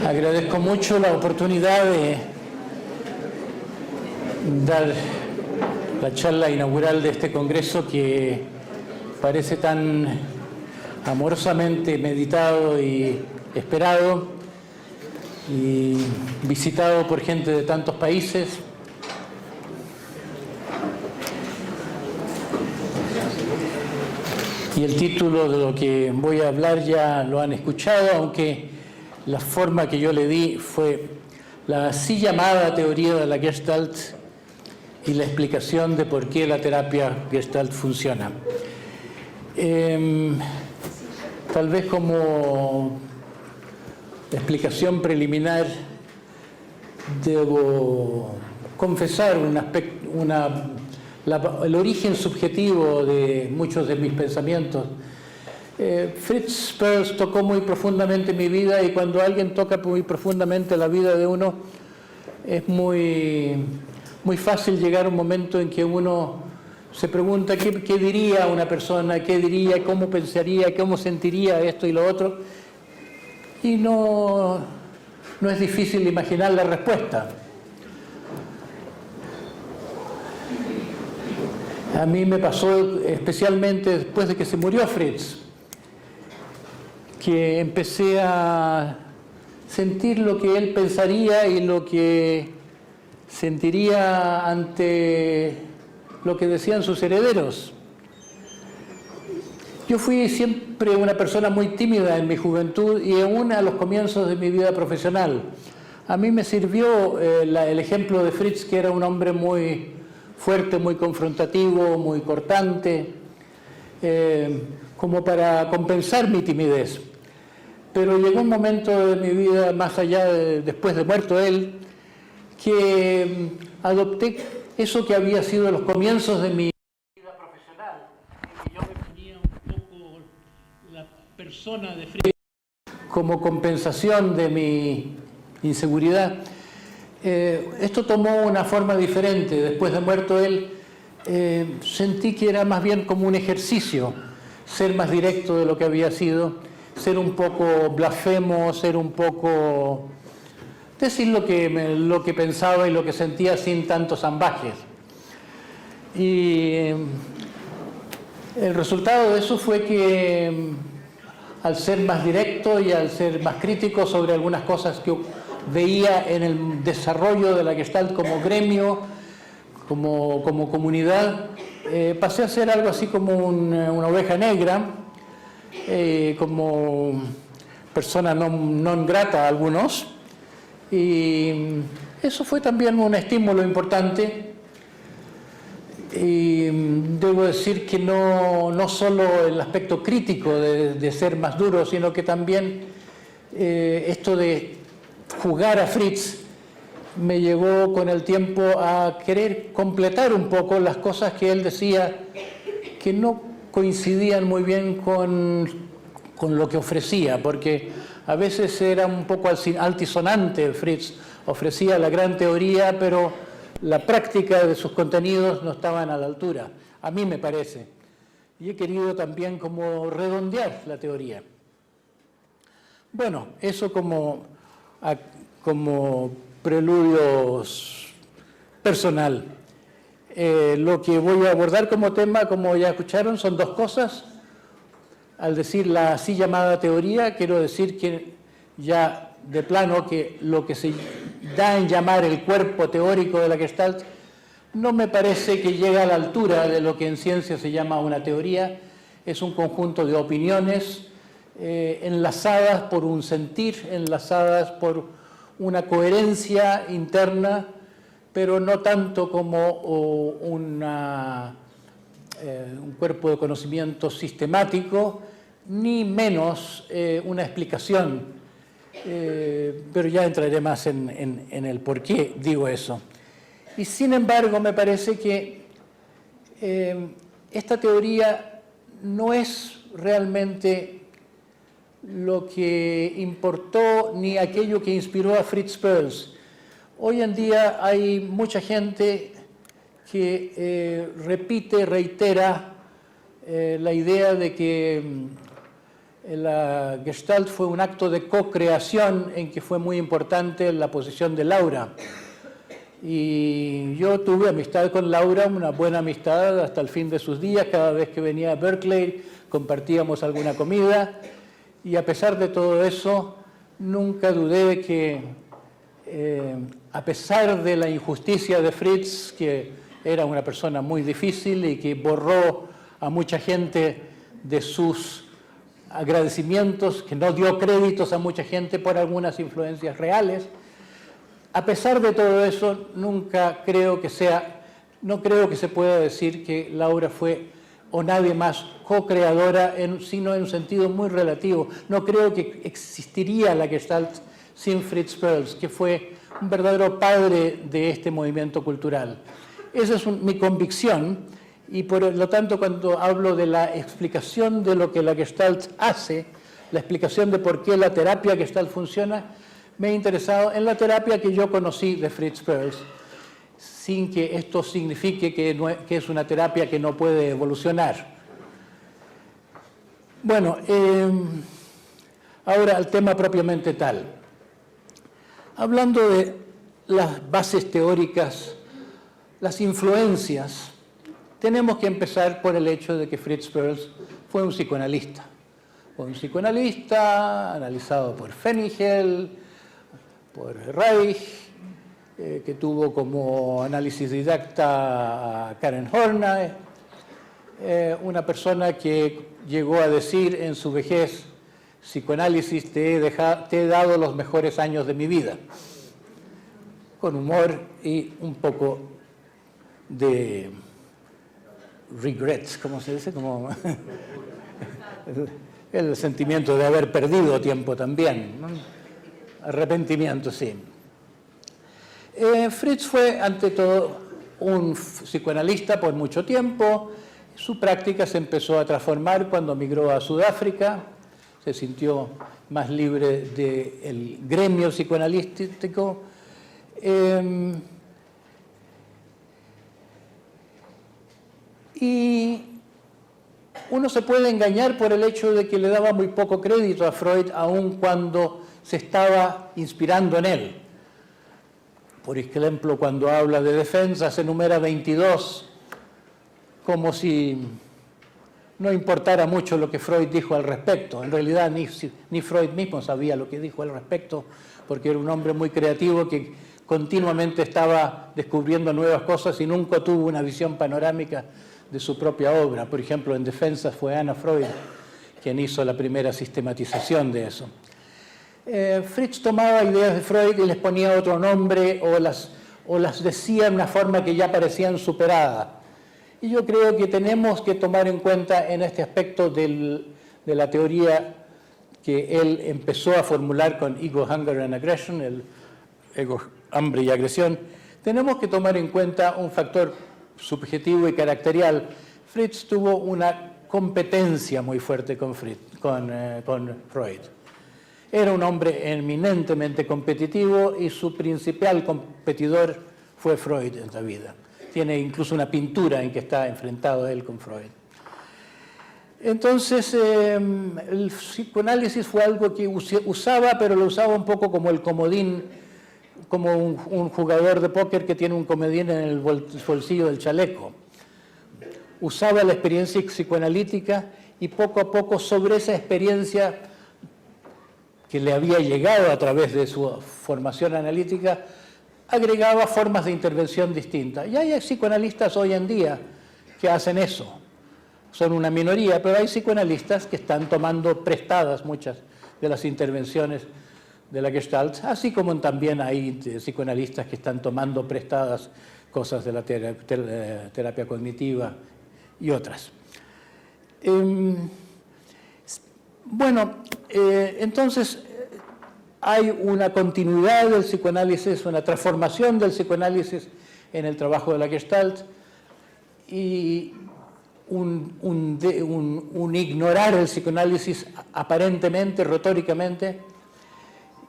Agradezco mucho la oportunidad de dar la charla inaugural de este congreso que parece tan amorosamente meditado y esperado y visitado por gente de tantos países. Y el título de lo que voy a hablar ya lo han escuchado, aunque la forma que yo le di fue la así llamada teoría de la Gestalt y la explicación de por qué la terapia Gestalt funciona. Tal vez como explicación preliminar debo confesar el origen subjetivo de muchos de mis pensamientos. Fritz Perls tocó muy profundamente mi vida, y cuando alguien toca muy profundamente la vida de uno, es muy fácil llegar a un momento en que uno se pregunta qué diría una persona, qué diría, cómo pensaría, cómo sentiría esto y lo otro, y no es difícil imaginar la respuesta. A mí me pasó especialmente después de que se murió Fritz, que empecé a sentir lo que él pensaría y lo que sentiría ante lo que decían sus herederos. Yo fui siempre una persona muy tímida en mi juventud y aún a los comienzos de mi vida profesional. A mí me sirvió el ejemplo de Fritz, que era un hombre muy fuerte, muy confrontativo, muy cortante, como para compensar mi timidez. Pero llegó un momento de mi vida, más allá después de muerto él, que adopté eso que había sido los comienzos de mi vida profesional, en que yo definía un poco la persona de Fritz como compensación de mi inseguridad. Esto tomó una forma diferente. Después de muerto él, sentí que era más bien como un ejercicio, ser más directo de lo que había sido, ser un poco blasfemo, ser un poco... decir lo que pensaba y lo que sentía sin tantos ambajes. Y el resultado de eso fue que, al ser más directo y al ser más crítico sobre algunas cosas que veía en el desarrollo de la Gestalt como gremio, como comunidad, pasé a ser algo así como una oveja negra, como persona non grata a algunos, y eso fue también un estímulo importante. Y debo decir que no solo el aspecto crítico de ser más duro, sino que también esto de jugar a Fritz me llevó con el tiempo a querer completar un poco las cosas que él decía que no coincidían muy bien con lo que ofrecía, porque a veces era un poco altisonante. Fritz ofrecía la gran teoría, pero la práctica de sus contenidos no estaban a la altura, a mí me parece. Y he querido también como redondear la teoría. Bueno, eso como preludio personal. Lo que voy a abordar como tema, como ya escucharon, son dos cosas. Al decir la así llamada teoría, quiero decir que ya de plano que lo que se da en llamar el cuerpo teórico de la Gestalt no me parece que llegue a la altura de lo que en ciencia se llama una teoría. Es un conjunto de opiniones enlazadas por un sentir, enlazadas por una coherencia interna, pero no tanto como un cuerpo de conocimiento sistemático, ni menos una explicación. Pero ya entraré más en el por qué digo eso. Y sin embargo, me parece que esta teoría no es realmente lo que importó ni aquello que inspiró a Fritz Perls. Hoy en día hay mucha gente que reitera la idea de que La Gestalt fue un acto de co-creación en que fue muy importante la posición de Laura. Y yo tuve amistad con Laura, una buena amistad hasta el fin de sus días. Cada vez que venía a Berkeley compartíamos alguna comida. Y a pesar de todo eso, nunca dudé de que, a pesar de la injusticia de Fritz, que era una persona muy difícil y que borró a mucha gente de sus agradecimientos, que no dio créditos a mucha gente por algunas influencias reales, a pesar de todo eso, no creo que se pueda decir que Laura fue o nadie más co-creadora, sino en un sentido muy relativo. No creo que existiría la Gestalt sin Fritz Perls, que fue un verdadero padre de este movimiento cultural. Esa es mi convicción, y por lo tanto cuando hablo de la explicación de lo que la Gestalt hace, la explicación de por qué la terapia Gestalt funciona, me he interesado en la terapia que yo conocí de Fritz Perls, sin que esto signifique que es una terapia que no puede evolucionar. Bueno, ahora al tema propiamente tal. Hablando de las bases teóricas, las influencias, tenemos que empezar por el hecho de que Fritz Perls fue un psicoanalista. Fue un psicoanalista analizado por Fenigel, por Reich, que tuvo como análisis didacta a Karen Horney, una persona que llegó a decir en su vejez: psicoanálisis, te he dado los mejores años de mi vida, con humor y un poco de regrets, ¿cómo se dice? Como el sentimiento de haber perdido tiempo también, ¿no? Arrepentimiento, sí. Fritz fue, ante todo, un psicoanalista por mucho tiempo. Su práctica se empezó a transformar cuando migró a Sudáfrica. Se sintió más libre del gremio psicoanalítico. Y uno se puede engañar por el hecho de que le daba muy poco crédito a Freud, aun cuando se estaba inspirando en él. Por ejemplo, cuando habla de defensa, se enumera 22, como si no importara mucho lo que Freud dijo al respecto. En realidad, ni Freud mismo sabía lo que dijo al respecto, porque era un hombre muy creativo que continuamente estaba descubriendo nuevas cosas y nunca tuvo una visión panorámica de su propia obra. Por ejemplo, en Defensa fue Anna Freud quien hizo la primera sistematización de eso. Fritz tomaba ideas de Freud y les ponía otro nombre o las decía de una forma que ya parecían superadas. Y yo creo que tenemos que tomar en cuenta en este aspecto de la teoría que él empezó a formular con Ego, Hunger and Aggression, el ego, hambre y agresión, tenemos que tomar en cuenta un factor subjetivo y caracterial. Fritz tuvo una competencia muy fuerte con Freud. Era un hombre eminentemente competitivo y su principal competidor fue Freud en la vida. Tiene incluso una pintura en que está enfrentado él con Freud. Entonces, el psicoanálisis fue algo que usaba, pero lo usaba un poco como el comodín, como un jugador de póker que tiene un comodín en el bolsillo del chaleco. Usaba la experiencia psicoanalítica y poco a poco sobre esa experiencia que le había llegado a través de su formación analítica, agregaba formas de intervención distintas. Y hay psicoanalistas hoy en día que hacen eso. Son una minoría, pero hay psicoanalistas que están tomando prestadas muchas de las intervenciones de la Gestalt, así como también hay psicoanalistas que están tomando prestadas cosas de la terapia cognitiva y otras. Entonces hay una continuidad del psicoanálisis, una transformación del psicoanálisis en el trabajo de la Gestalt y un ignorar el psicoanálisis aparentemente, retóricamente.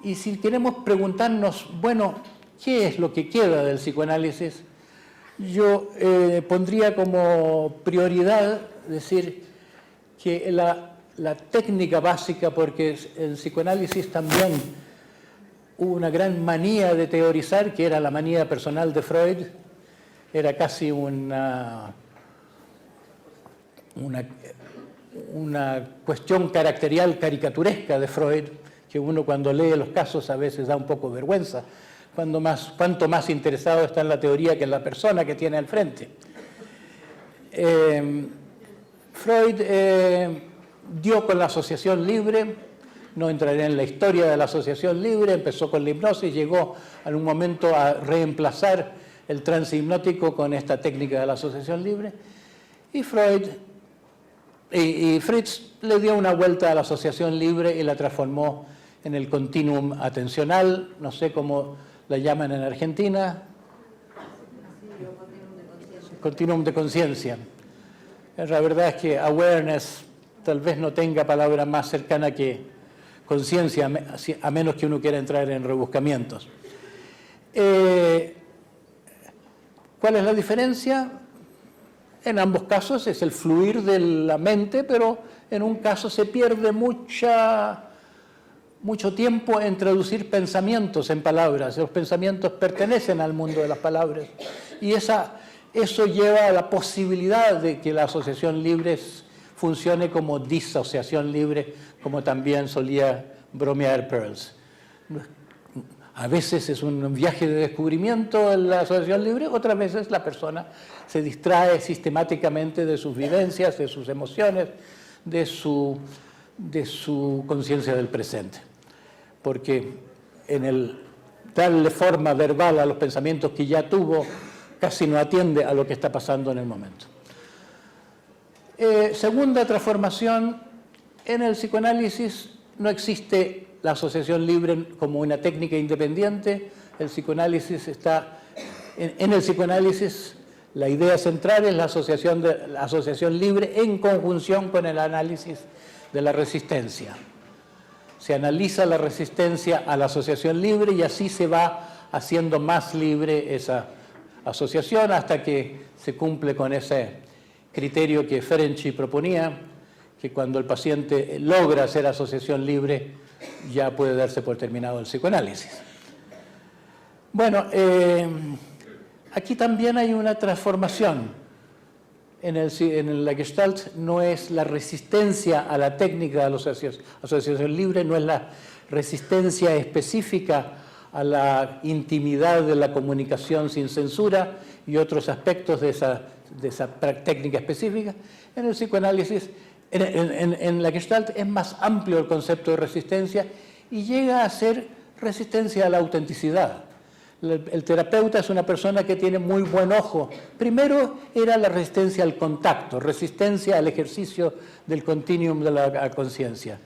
Y si queremos preguntarnos, bueno, ¿qué es lo que queda del psicoanálisis? Yo pondría como prioridad decir que la la técnica básica, porque el psicoanálisis también hubo una gran manía de teorizar, que era la manía personal de Freud. Era casi una cuestión caracterial caricaturesca de Freud, que uno cuando lee los casos a veces da un poco vergüenza, cuanto más interesado está en la teoría que en la persona que tiene al frente. Freud dio con la asociación libre, no entraré en la historia de la asociación libre, empezó con la hipnosis, llegó en un momento a reemplazar el trance hipnótico con esta técnica de la asociación libre, y Fritz le dio una vuelta a la asociación libre y la transformó en el continuum atencional, no sé cómo la llaman en Argentina, continuum de conciencia. La verdad es que awareness tal vez no tenga palabra más cercana que conciencia, a menos que uno quiera entrar en rebuscamientos. ¿Cuál es la diferencia? En ambos casos es el fluir de la mente, pero en un caso se pierde mucho tiempo en traducir pensamientos en palabras. Los pensamientos pertenecen al mundo de las palabras. Y eso lleva a la posibilidad de que la asociación libre funcione como disociación libre, como también solía bromear Peirce. A veces es un viaje de descubrimiento en la asociación libre, otras veces la persona se distrae sistemáticamente de sus vivencias, de sus emociones, de su conciencia del presente. Porque en el darle forma verbal a los pensamientos que ya tuvo, casi no atiende a lo que está pasando en el momento. Segunda transformación, en el psicoanálisis no existe la asociación libre como una técnica independiente. El psicoanálisis en el psicoanálisis la idea central es la asociación libre en conjunción con el análisis de la resistencia. Se analiza la resistencia a la asociación libre y así se va haciendo más libre esa asociación hasta que se cumple con ese criterio que Ferenczi proponía, que cuando el paciente logra hacer asociación libre ya puede darse por terminado el psicoanálisis. Bueno, aquí también hay una transformación. En la Gestalt no es la resistencia a la técnica de la asociación libre, no es la resistencia específica a la intimidad de la comunicación sin censura y otros aspectos de esa técnica específica. En el psicoanálisis, en la Gestalt es más amplio el concepto de resistencia y llega a ser resistencia a la autenticidad. El terapeuta es una persona que tiene muy buen ojo. Primero era la resistencia al contacto, resistencia al ejercicio del continuum de la conciencia.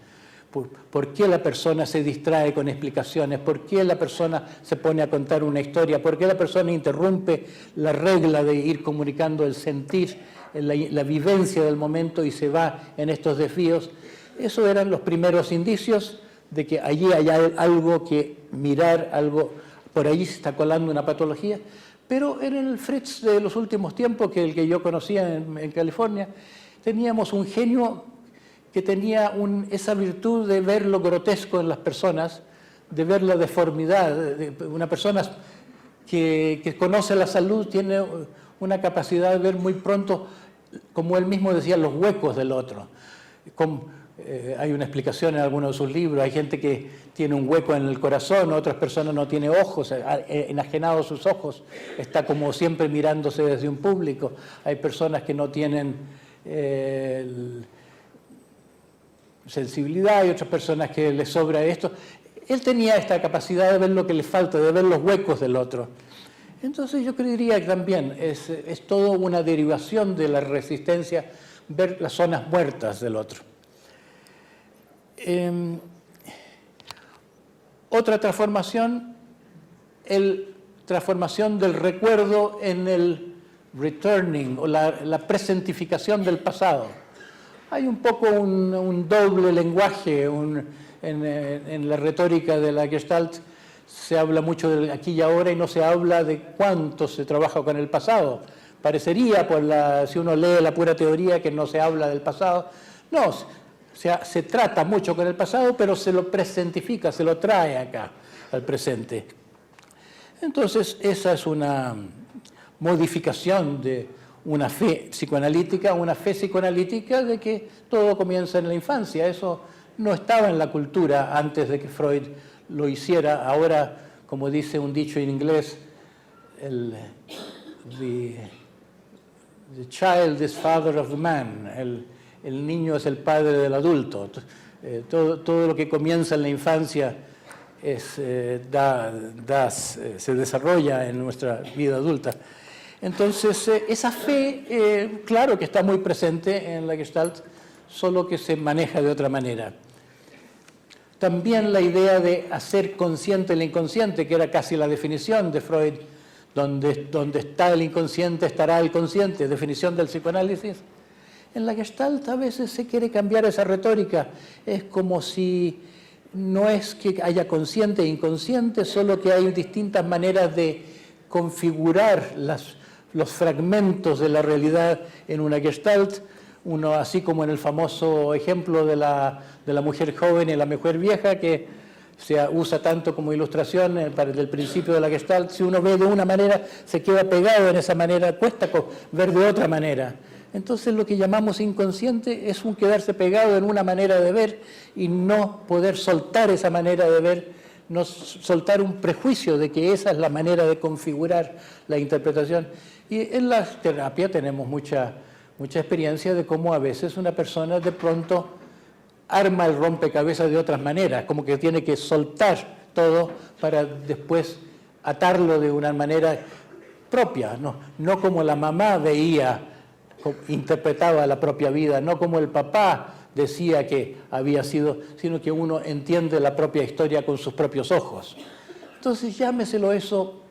¿Por qué la persona se distrae con explicaciones? ¿Por qué la persona se pone a contar una historia? ¿Por qué la persona interrumpe la regla de ir comunicando el sentir, la vivencia del momento y se va en estos desvíos? Esos eran los primeros indicios de que allí hay algo que mirar, algo, por allí se está colando una patología. Pero en el Fritz de los últimos tiempos, que el que yo conocía en California, teníamos un genio que tenía esa virtud de ver lo grotesco en las personas, de ver la deformidad. Una persona que conoce la salud tiene una capacidad de ver muy pronto, como él mismo decía, los huecos del otro. Hay una explicación en algunos de sus libros. Hay gente que tiene un hueco en el corazón, otras personas no tienen ojos, enajenados sus ojos, está como siempre mirándose desde un público. Hay personas que no tienen sensibilidad y otras personas que les sobra esto. Él tenía esta capacidad de ver lo que le falta, de ver los huecos del otro. Entonces yo creería que también es todo una derivación de la resistencia, ver las zonas muertas del otro. Otra transformación, transformación del recuerdo en el returning o la presentificación del pasado. Hay un poco un doble lenguaje en la retórica de la Gestalt. Se habla mucho del aquí y ahora y no se habla de cuánto se trabaja con el pasado. Parecería, si uno lee la pura teoría, que no se habla del pasado. No, O sea, se trata mucho con el pasado, pero se lo presentifica, se lo trae acá, al presente. Entonces, esa es una modificación de una fe psicoanalítica de que todo comienza en la infancia. Eso no estaba en la cultura antes de que Freud lo hiciera. Ahora, como dice un dicho en inglés, the child is father of the man. El niño es el padre del adulto. Todo lo que comienza en la infancia se desarrolla en nuestra vida adulta. Entonces, esa fe, claro que está muy presente en la Gestalt, solo que se maneja de otra manera. También la idea de hacer consciente el inconsciente, que era casi la definición de Freud, donde está el inconsciente, estará el consciente, definición del psicoanálisis. En la Gestalt a veces se quiere cambiar esa retórica. Es como si no es que haya consciente e inconsciente, solo que hay distintas maneras de configurar los fragmentos de la realidad en una Gestalt. Uno, así como en el famoso ejemplo de la mujer joven y la mujer vieja, que se usa tanto como ilustración para el principio de la Gestalt. Si uno ve de una manera, se queda pegado en esa manera, cuesta ver de otra manera. Entonces lo que llamamos inconsciente es un quedarse pegado en una manera de ver y no poder soltar esa manera de ver, no soltar un prejuicio de que esa es la manera de configurar la interpretación. Y en la terapia tenemos mucha experiencia de cómo a veces una persona de pronto arma el rompecabezas de otras maneras, como que tiene que soltar todo para después atarlo de una manera propia, no como la mamá interpretaba la propia vida, no como el papá decía que había sido, sino que uno entiende la propia historia con sus propios ojos. Entonces llámeselo eso,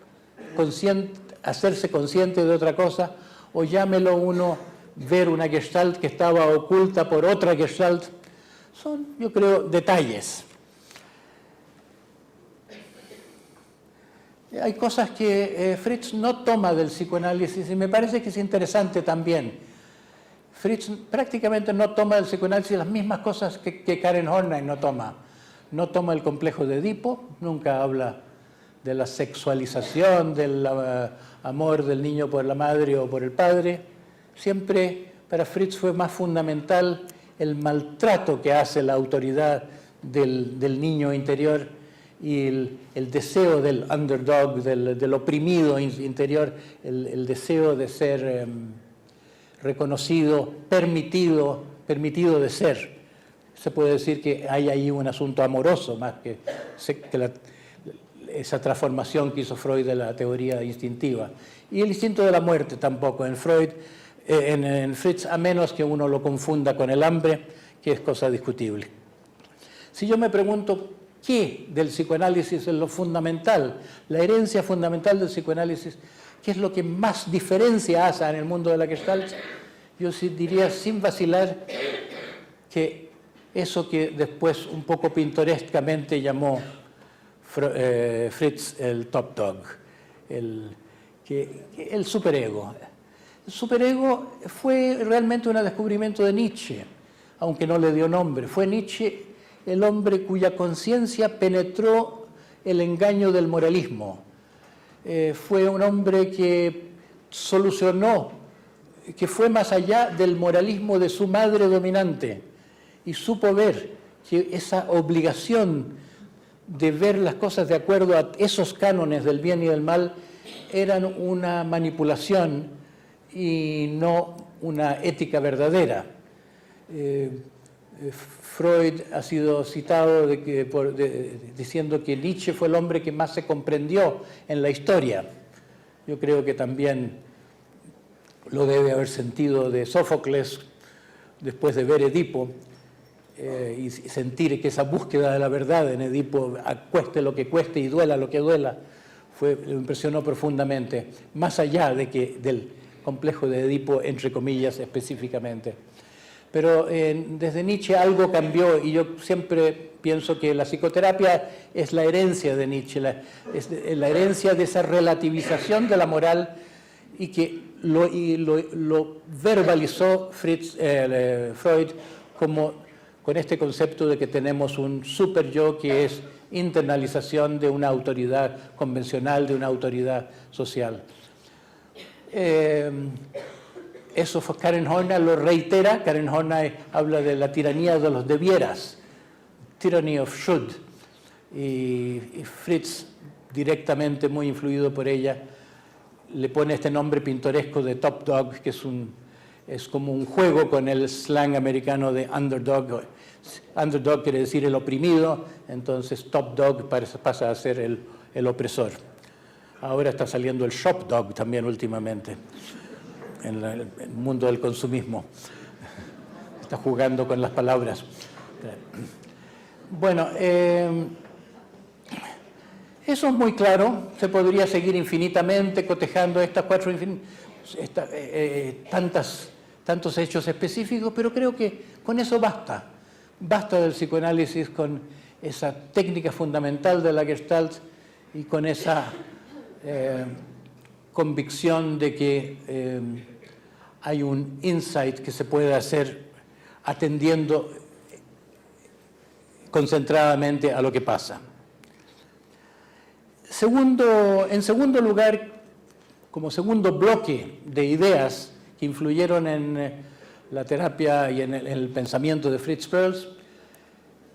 hacerse consciente de otra cosa, o llámelo uno ver una Gestalt que estaba oculta por otra Gestalt. Son, yo creo, detalles. Hay cosas que Fritz no toma del psicoanálisis y me parece que es interesante también. Fritz prácticamente no toma del psicoanálisis las mismas cosas que Karen Horney no toma. No toma el complejo de Edipo, nunca habla de la sexualización, del amor del niño por la madre o por el padre. Siempre para Fritz fue más fundamental el maltrato que hace la autoridad del niño interior y el deseo del underdog, del oprimido interior, el deseo de ser reconocido, permitido de ser. Se puede decir que hay ahí un asunto amoroso más que esa transformación que hizo Freud de la teoría instintiva. Y el instinto de la muerte tampoco en Freud, en Fritz, a menos que uno lo confunda con el hambre, que es cosa discutible. Si yo me pregunto qué del psicoanálisis es lo fundamental, la herencia fundamental del psicoanálisis, qué es lo que más diferencia hace en el mundo de la Gestalt, yo sí diría sin vacilar que eso que después un poco pintorescamente llamó Fritz el top dog, el superego. El superego fue realmente un descubrimiento de Nietzsche, aunque no le dio nombre. Fue Nietzsche el hombre cuya conciencia penetró el engaño del moralismo. Fue un hombre que solucionó, que fue más allá del moralismo de su madre dominante y supo ver que esa obligación de ver las cosas de acuerdo a esos cánones del bien y del mal eran una manipulación y no una ética verdadera. Freud ha sido citado diciendo que Nietzsche fue el hombre que más se comprendió en la historia. Yo creo que también lo debe haber sentido de Sófocles después de ver Edipo y sentir que esa búsqueda de la verdad en Edipo, cueste lo que cueste y duela lo que duela, lo impresionó profundamente, más allá del complejo de Edipo, entre comillas, específicamente. Pero desde Nietzsche algo cambió y yo siempre pienso que la psicoterapia es la herencia de Nietzsche, es la herencia de esa relativización de la moral y que lo verbalizó Freud como con este concepto de que tenemos un super yo que es internalización de una autoridad convencional, de una autoridad social. Eso Karen Horner lo reitera. Karen Horner habla de la tiranía de los debieras, tyranny of should, y Fritz, directamente muy influido por ella, le pone este nombre pintoresco de top dog, que es como un juego con el slang americano de underdog. Underdog quiere decir el oprimido, entonces top dog pasa a ser el opresor. Ahora está saliendo el shop dog también últimamente en el mundo del consumismo. Está jugando con las palabras. Bueno, eso es muy claro. Se podría seguir infinitamente cotejando estas tantos hechos específicos, pero creo que con eso basta. Basta del psicoanálisis con esa técnica fundamental de la Gestalt y con esa convicción de que hay un insight que se puede hacer atendiendo concentradamente a lo que pasa. En segundo lugar, como segundo bloque de ideas que influyeron en la terapia y en el pensamiento de Fritz Perls,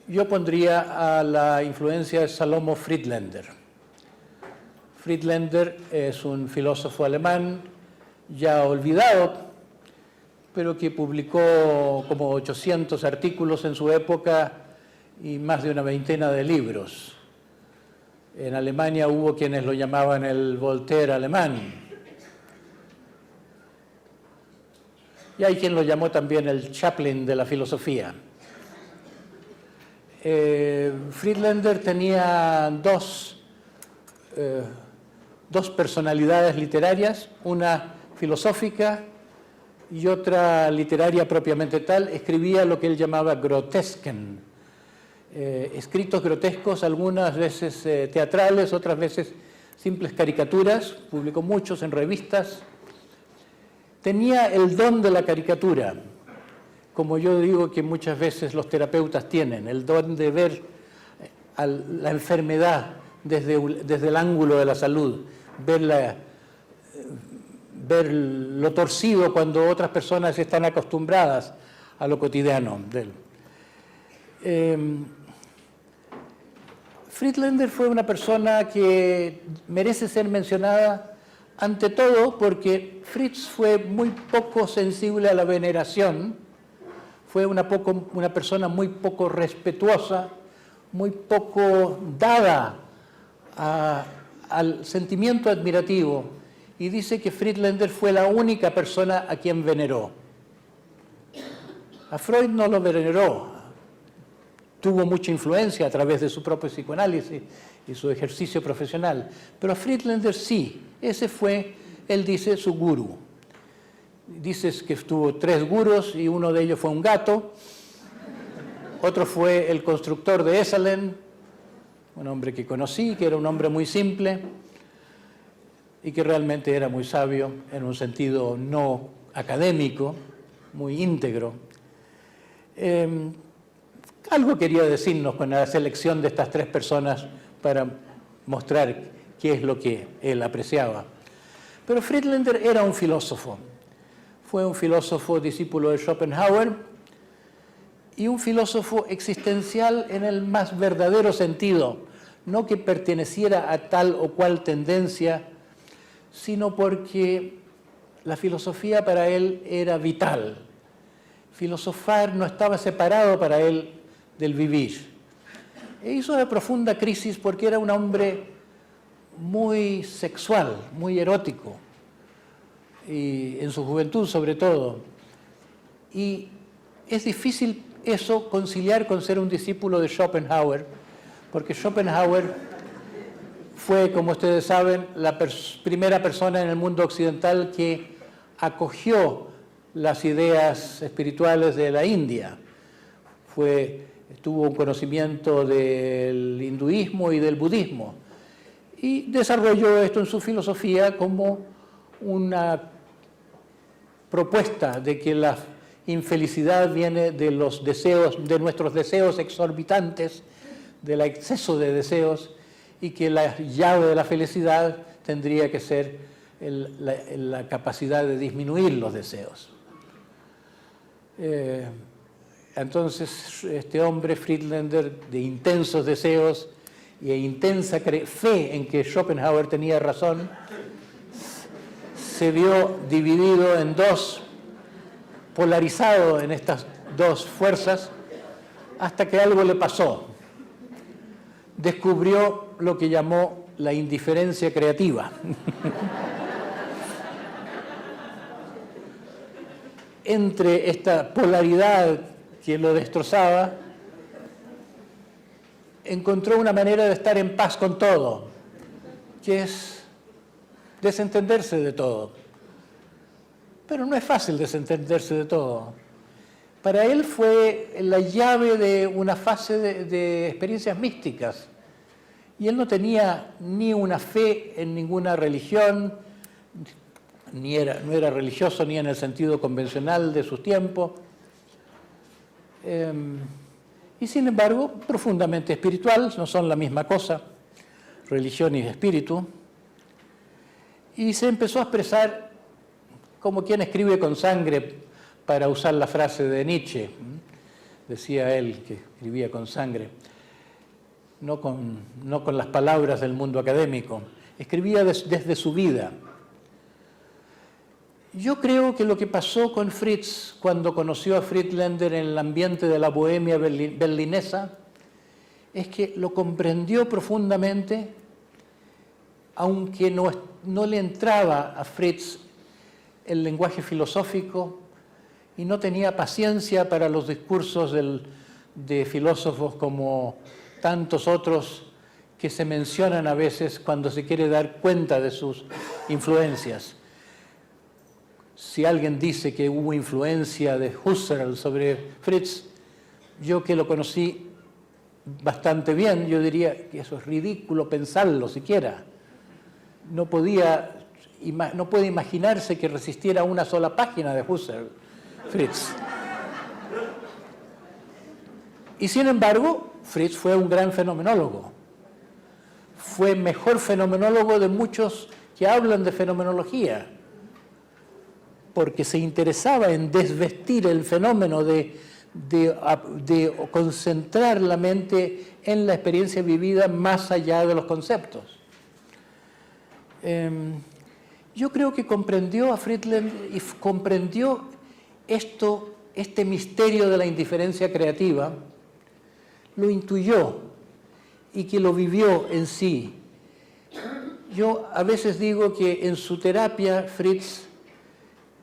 yo pondría a la influencia de Salomo Friedländer. Friedländer es un filósofo alemán ya olvidado, pero que publicó como 800 artículos en su época y más de una veintena de libros. En Alemania hubo quienes lo llamaban el Voltaire alemán. Y hay quien lo llamó también el Chaplin de la filosofía. Friedländer tenía dos personalidades literarias, una filosófica y otra literaria propiamente tal. Escribía lo que él llamaba grotesken, escritos grotescos, algunas veces teatrales, otras veces simples caricaturas. Publicó muchos en revistas. Tenía el don de la caricatura, como yo digo que muchas veces los terapeutas tienen, el don de ver la enfermedad desde el ángulo de la salud, ver lo torcido cuando otras personas están acostumbradas a lo cotidiano de él. Friedländer fue una persona que merece ser mencionada ante todo porque Fritz fue muy poco sensible a la veneración, fue una persona muy poco respetuosa, muy poco dada al sentimiento admirativo, y dice que Friedländer fue la única persona a quien veneró. A Freud no lo veneró, tuvo mucha influencia a través de su propio psicoanálisis y su ejercicio profesional, pero a Friedländer sí, ese fue, él dice, su gurú. Dices que tuvo 3 gurús y uno de ellos fue un gato, otro fue el constructor de Esalen, un hombre que conocí, que era un hombre muy simple y que realmente era muy sabio en un sentido no académico, muy íntegro. Algo quería decirnos con la selección de estas 3 personas para mostrar qué es lo que él apreciaba. Pero Friedländer era un filósofo. Fue un filósofo discípulo de Schopenhauer y un filósofo existencial en el más verdadero sentido, no que perteneciera a tal o cual tendencia, sino porque la filosofía para él era vital. Filosofar no estaba separado para él del vivir. E hizo una profunda crisis porque era un hombre muy sexual, muy erótico, y en su juventud sobre todo. Y es difícil eso conciliar con ser un discípulo de Schopenhauer, porque Schopenhauer fue, como ustedes saben, la primera persona en el mundo occidental que acogió las ideas espirituales de la India. Tuvo un conocimiento del hinduismo y del budismo y desarrolló esto en su filosofía como una propuesta de que la infelicidad viene de los deseos, de nuestros deseos exorbitantes, del exceso de deseos, y que la llave de la felicidad tendría que ser la capacidad de disminuir los deseos. Entonces, este hombre, Friedlander, de intensos deseos e intensa fe en que Schopenhauer tenía razón, se vio dividido en dos, polarizado en estas dos fuerzas, hasta que algo le pasó. Descubrió lo que llamó la indiferencia creativa. Entre esta polaridad que lo destrozaba, encontró una manera de estar en paz con todo, que es desentenderse de todo. Pero no es fácil desentenderse de todo. Para él fue la llave de una fase de experiencias místicas. Y él no tenía ni una fe en ninguna religión, no era religioso ni en el sentido convencional de sus tiempos. Y sin embargo, profundamente espiritual, no son la misma cosa, religión y espíritu. Y se empezó a expresar como quien escribe con sangre, para usar la frase de Nietzsche. Decía él que escribía con sangre, no con las palabras del mundo académico, escribía desde su vida. Yo creo que lo que pasó con Fritz cuando conoció a Friedlander en el ambiente de la bohemia berlinesa es que lo comprendió profundamente, aunque no le entraba a Fritz el lenguaje filosófico y no tenía paciencia para los discursos de filósofos como tantos otros que se mencionan a veces cuando se quiere dar cuenta de sus influencias. Si alguien dice que hubo influencia de Husserl sobre Fritz, yo que lo conocí bastante bien, yo diría que eso es ridículo pensarlo siquiera. No puede imaginarse que resistiera una sola página de Husserl, Fritz. Y sin embargo, Fritz fue un gran fenomenólogo. Fue mejor fenomenólogo de muchos que hablan de fenomenología, porque se interesaba en desvestir el fenómeno, de concentrar la mente en la experiencia vivida más allá de los conceptos. Yo creo que comprendió a Friedlander y comprendió este misterio de la indiferencia creativa, lo intuyó y que lo vivió en sí. Yo a veces digo que en su terapia Fritz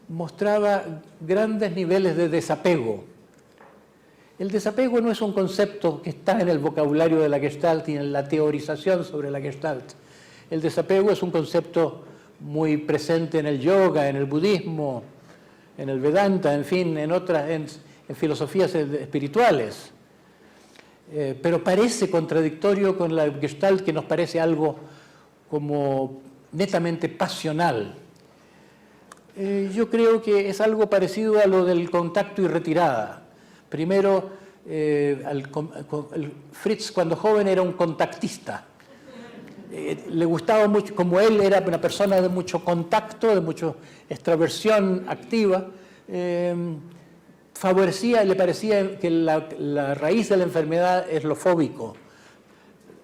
mostraba grandes niveles de desapego. El desapego no es un concepto que está en el vocabulario de la Gestalt y en la teorización sobre la Gestalt. El desapego es un concepto muy presente en el yoga, en el budismo, en el Vedanta, en fin, en filosofías espirituales. Pero parece contradictorio con la Gestalt, que nos parece algo como netamente pasional. Yo creo que es algo parecido a lo del contacto y retirada. Primero, Fritz cuando joven era un contactista. Le gustaba mucho, como él era una persona de mucho contacto, de mucha extraversión activa, favorecía, le parecía que la raíz de la enfermedad es lo fóbico,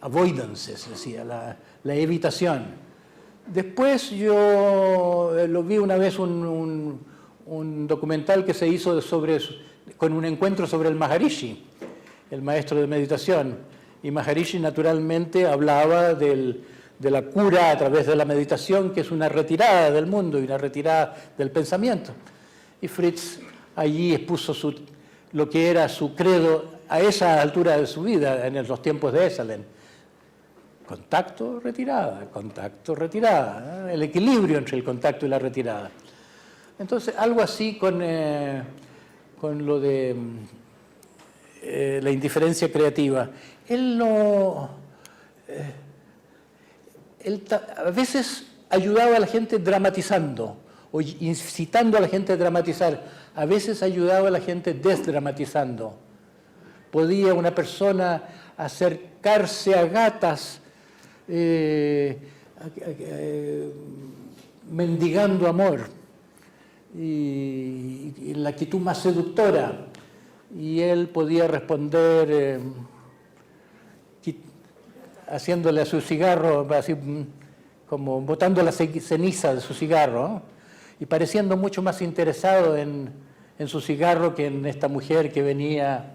avoidance, se decía, la evitación. Después yo lo vi una vez un documental que se hizo con un encuentro sobre el Maharishi, el maestro de meditación. Y Maharishi naturalmente hablaba de la cura a través de la meditación, que es una retirada del mundo y una retirada del pensamiento. Y Fritz allí expuso lo que era su credo a esa altura de su vida, en los tiempos de Esalen. Contacto, retirada, el equilibrio entre el contacto y la retirada. Entonces, algo así con lo de la indiferencia creativa. Él a veces ayudaba a la gente dramatizando o incitando a la gente a dramatizar. A veces ayudaba a la gente desdramatizando. Podía una persona acercarse a gatas mendigando amor y la actitud más seductora, y él podía responder haciéndole a su cigarro, así como botando la ceniza de su cigarro, ¿no? Y pareciendo mucho más interesado en su cigarro que en esta mujer que venía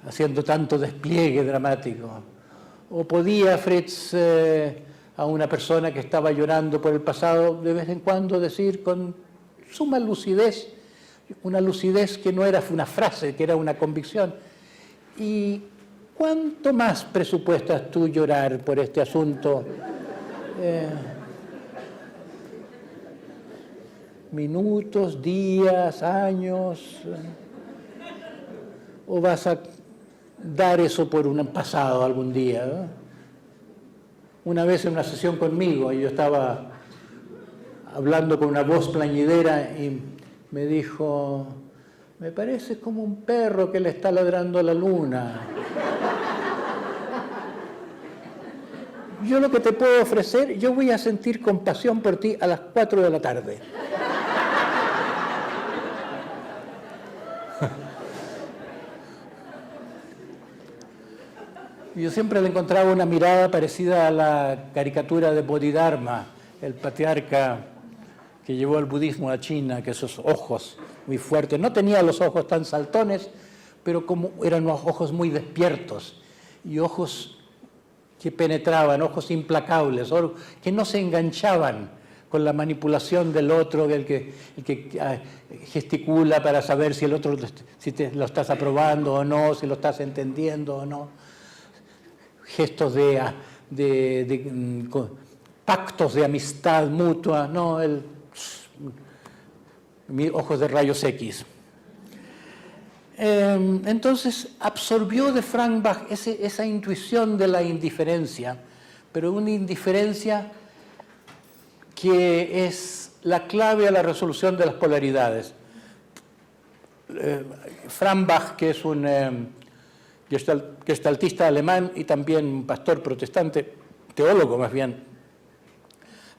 haciendo tanto despliegue dramático. O podía Fritz a una persona que estaba llorando por el pasado de vez en cuando decir con suma lucidez, una lucidez que no era una frase, que era una convicción: ¿y cuánto más presupuestas tú llorar por este asunto? Minutos, días, años, o vas a dar eso por un pasado algún día, ¿no? Una vez en una sesión conmigo, yo estaba hablando con una voz plañidera y me dijo: me parece como un perro que le está ladrando a la luna. Yo lo que te puedo ofrecer, yo voy a sentir compasión por ti a las 4 de la tarde. Yo siempre le encontraba una mirada parecida a la caricatura de Bodhidharma, el patriarca que llevó el budismo a China, que esos ojos muy fuertes, no tenía los ojos tan saltones, pero como eran unos ojos muy despiertos y ojos que penetraban, ojos implacables, que no se enganchaban con la manipulación del otro, el que gesticula para saber si el otro lo estás aprobando o no, si lo estás entendiendo o no. Gestos de pactos de amistad mutua, no, ojos de rayos X. Entonces absorbió de Frank Bach esa intuición de la indiferencia, pero una indiferencia que es la clave a la resolución de las polaridades. Frank Bach, que es un gestaltista alemán y también un pastor protestante, teólogo más bien.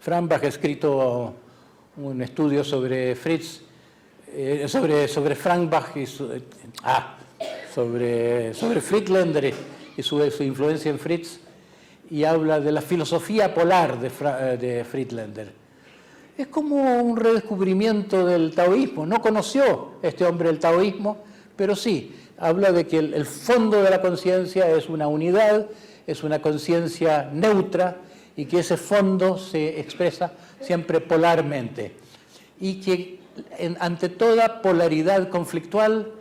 Frank Bach ha escrito un estudio sobre Fritz, sobre Frank Bach y sobre Friedländer y su influencia en Fritz, y habla de la filosofía polar de Friedländer. Es como un redescubrimiento del taoísmo. No conoció este hombre el taoísmo, pero sí habla de que el fondo de la conciencia es una unidad, es una conciencia neutra, y que ese fondo se expresa siempre polarmente. Y que ante toda polaridad conflictual,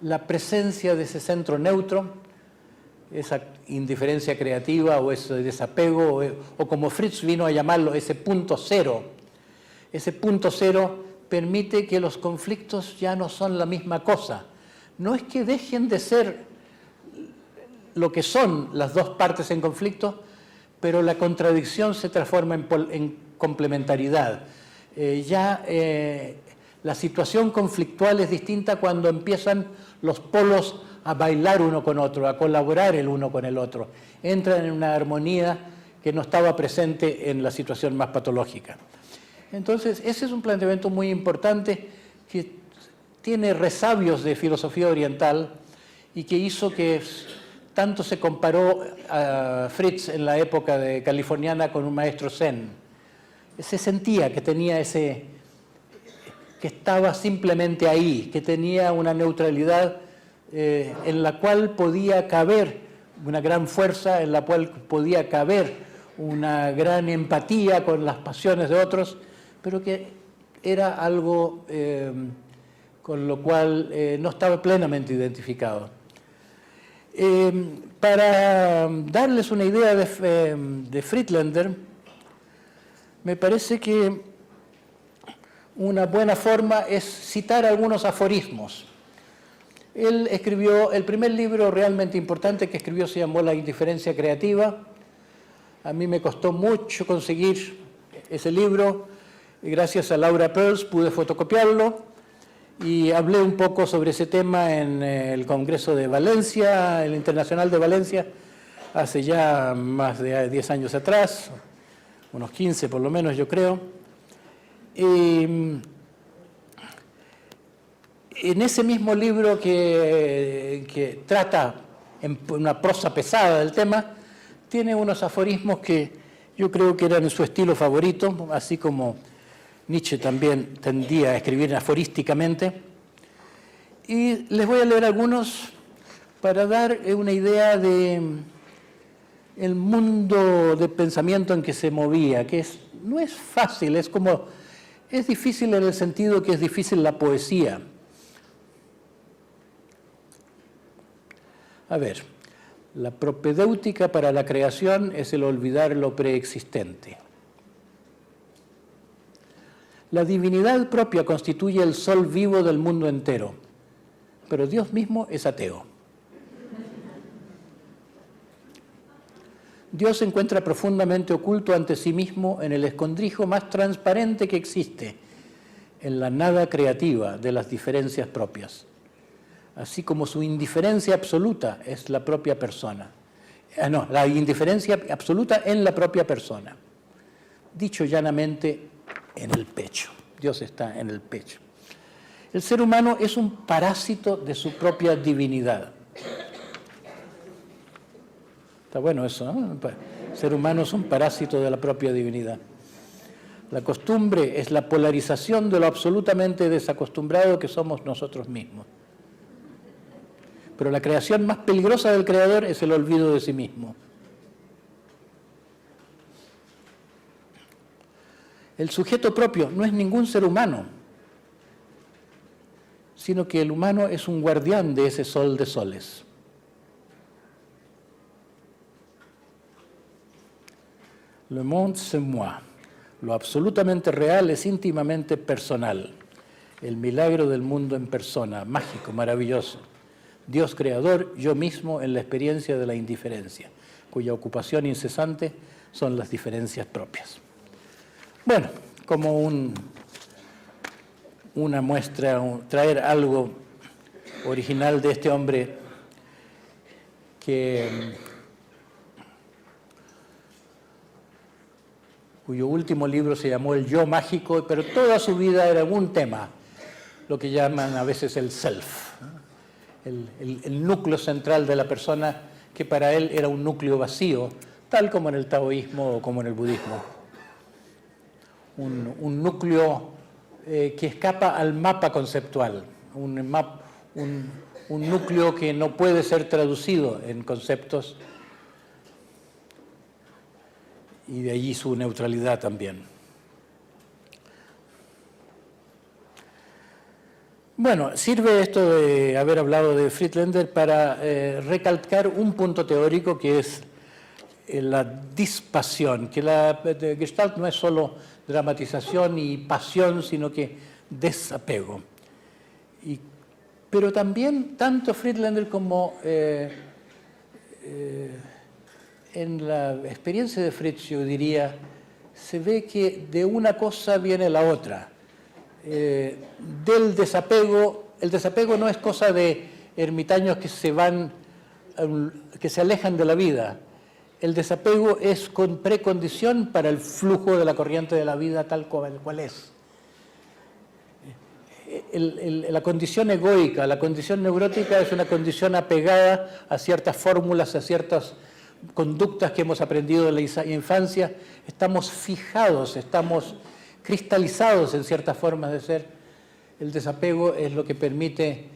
la presencia de ese centro neutro, esa indiferencia creativa o ese desapego, o como Fritz vino a llamarlo, ese punto cero permite que los conflictos ya no son la misma cosa. No es que dejen de ser lo que son las dos partes en conflicto, pero la contradicción se transforma en complementariedad. La situación conflictual es distinta cuando empiezan los polos a bailar uno con otro, a colaborar el uno con el otro. Entran en una armonía que no estaba presente en la situación más patológica. Entonces, ese es un planteamiento muy importante que tiene resabios de filosofía oriental y que hizo que tanto se comparó a Fritz en la época californiana con un maestro zen. Se sentía que tenía que estaba simplemente ahí, que tenía una neutralidad en la cual podía caber una gran fuerza, en la cual podía caber una gran empatía con las pasiones de otros, pero que era algo con lo cual no estaba plenamente identificado. Para darles una idea de Friedländer, me parece que una buena forma es citar algunos aforismos. Él escribió, el primer libro realmente importante que escribió se llamó La indiferencia creativa. A mí me costó mucho conseguir ese libro. Gracias a Laura Pearls pude fotocopiarlo y hablé un poco sobre ese tema en el Congreso de Valencia, el Internacional de Valencia, hace ya más de 10 años atrás, unos 15 por lo menos yo creo. Y en ese mismo libro que trata en una prosa pesada del tema, tiene unos aforismos que yo creo que eran su estilo favorito, así como Nietzsche también tendía a escribir aforísticamente. Y les voy a leer algunos para dar una idea de el mundo de pensamiento en que se movía, que no es fácil, es difícil en el sentido que es difícil la poesía. A ver, la propedéutica para la creación es el olvidar lo preexistente. La divinidad propia constituye el sol vivo del mundo entero, pero Dios mismo es ateo. Dios se encuentra profundamente oculto ante sí mismo en el escondrijo más transparente que existe, en la nada creativa de las diferencias propias, así como su indiferencia absoluta es la propia persona. La indiferencia absoluta en la propia persona. Dicho llanamente, en el pecho. Dios está en el pecho. El ser humano es un parásito de su propia divinidad. Está bueno eso, ¿no? El ser humano es un parásito de la propia divinidad. La costumbre es la polarización de lo absolutamente desacostumbrado que somos nosotros mismos. Pero la creación más peligrosa del Creador es el olvido de sí mismo. El sujeto propio no es ningún ser humano, sino que el humano es un guardián de ese sol de soles. Le monde c'est moi. Lo absolutamente real es íntimamente personal. El milagro del mundo en persona, mágico, maravilloso. Dios creador, yo mismo en la experiencia de la indiferencia, cuya ocupación incesante son las diferencias propias. Bueno, como una muestra, traer algo original de este hombre cuyo último libro se llamó El Yo Mágico, pero toda su vida era un tema, lo que llaman a veces el self, el núcleo central de la persona, que para él era un núcleo vacío, tal como en el taoísmo o como en el budismo. Un núcleo que escapa al mapa conceptual, un núcleo que no puede ser traducido en conceptos, y de allí su neutralidad también. Bueno, sirve esto de haber hablado de Friedlander para recalcar un punto teórico que es la dispasión, que la Gestalt no es solo dramatización y pasión, sino que desapego. Pero también, tanto Friedlander como en la experiencia de Fritz, yo diría, se ve que de una cosa viene la otra. Del desapego, el desapego no es cosa de ermitaños que se alejan de la vida. El desapego es precondición para el flujo de la corriente de la vida tal cual es. La condición egoica, la condición neurótica es una condición apegada a ciertas fórmulas, a ciertas conductas que hemos aprendido en la infancia. Estamos fijados, estamos cristalizados en ciertas formas de ser. El desapego es lo que permite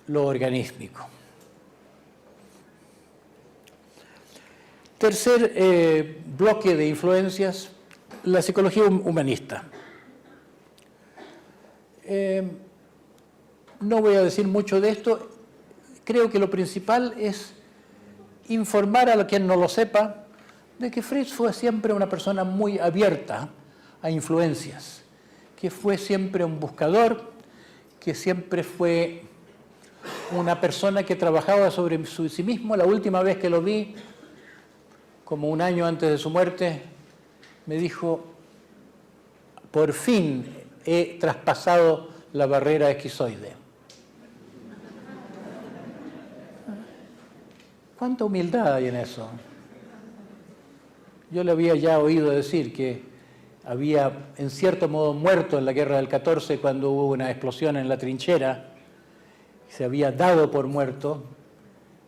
lo organísmico. Tercer bloque de influencias, la psicología humanista. No voy a decir mucho de esto. Creo que lo principal es informar a quien no lo sepa de que Fritz fue siempre una persona muy abierta a influencias, que fue siempre un buscador, que siempre fue una persona que trabajaba sobre sí mismo. La última vez que lo vi, como un año antes de su muerte, me dijo, por fin he traspasado la barrera esquizoide. ¿Cuánta humildad hay en eso? Yo le había ya oído decir que había, en cierto modo, muerto en la guerra del 14 cuando hubo una explosión en la trinchera. Se había dado por muerto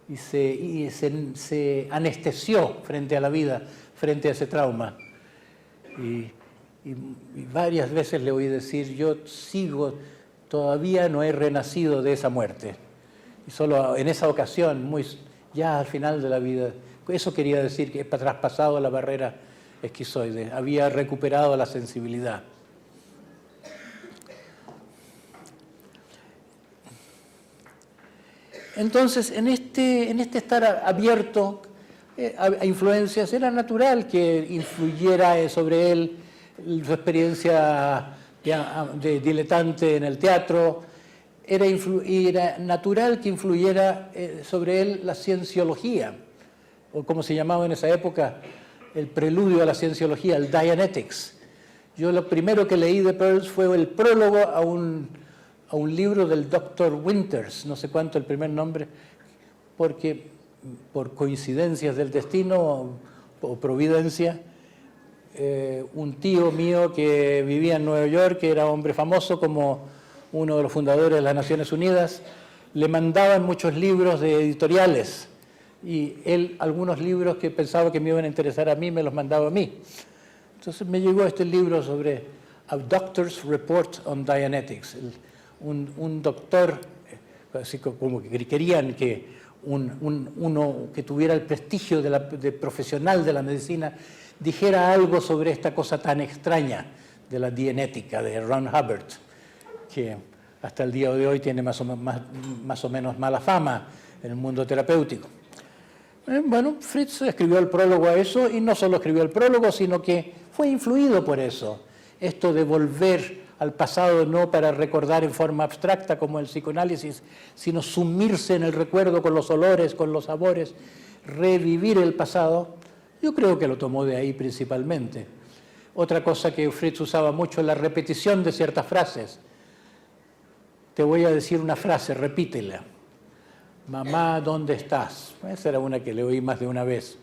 y se anestesió frente a la vida, frente a ese trauma. Y varias veces le oí decir, yo todavía no he renacido de esa muerte. Y solo en esa ocasión, ya al final de la vida, eso quería decir que he traspasado la barrera esquizoide, había recuperado la sensibilidad. Entonces, en este estar abierto a influencias, era natural que influyera sobre él su experiencia de diletante en el teatro, era natural que influyera sobre él la cienciología, o como se llamaba en esa época, el preludio a la cienciología, el Dianetics. Yo lo primero que leí de Peirce fue el prólogo a un libro del Dr. Winters, no sé cuánto el primer nombre, porque por coincidencias del destino o providencia, un tío mío que vivía en Nueva York, que era hombre famoso como uno de los fundadores de las Naciones Unidas, le mandaban muchos libros de editoriales y él algunos libros que pensaba que me iban a interesar a mí, me los mandaba a mí. Entonces me llegó este libro sobre A Doctor's Report on Dianetics. Un doctor, así como que querían que uno que tuviera el prestigio de profesional de la medicina dijera algo sobre esta cosa tan extraña de la dienética de Ron Hubbard, que hasta el día de hoy tiene más o menos mala fama en el mundo terapéutico. Bueno, Fritz escribió el prólogo a eso, y no solo escribió el prólogo, sino que fue influido por eso. Esto de volver al pasado no para recordar en forma abstracta como el psicoanálisis, sino sumirse en el recuerdo con los olores, con los sabores, revivir el pasado. Yo creo que lo tomó de ahí principalmente. Otra cosa que Fritz usaba mucho es la repetición de ciertas frases. Te voy a decir una frase, repítela. Mamá, ¿dónde estás? Esa era una que le oí más de una vez.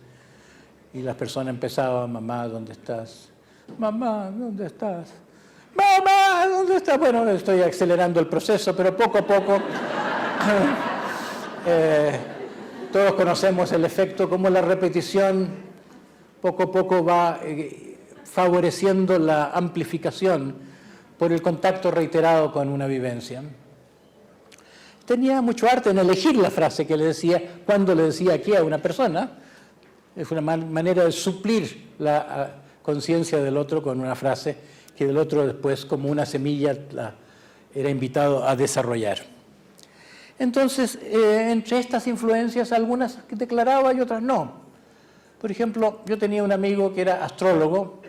Y las personas empezaban, mamá, ¿dónde estás? Mamá, ¿dónde estás? Mamá, ¿dónde estás? Bueno, estoy acelerando el proceso, pero poco a poco todos conocemos el efecto, como la repetición poco a poco va favoreciendo la amplificación por el contacto reiterado con una vivencia. Tenía mucho arte en elegir la frase que le decía, cuando le decía aquí a una persona. Es una manera de suplir la conciencia del otro con una frase que el otro después, como una semilla, era invitado a desarrollar. Entonces, entre estas influencias, algunas declaraba y otras no. Por ejemplo, yo tenía un amigo que era astrólogo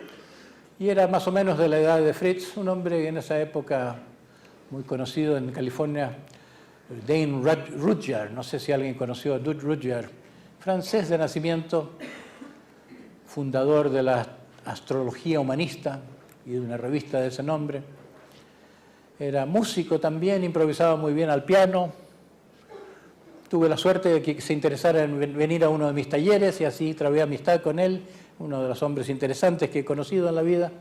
y era más o menos de la edad de Fritz, un hombre en esa época muy conocido en California, Dane Rudhyar, no sé si alguien conoció a Dane Rudhyar, francés de nacimiento, fundador de la astrología humanista y de una revista de ese nombre. Era músico también, improvisaba muy bien al piano. Tuve la suerte de que se interesara en venir a uno de mis talleres y así trabé amistad con él, uno de los hombres interesantes que he conocido en la vida.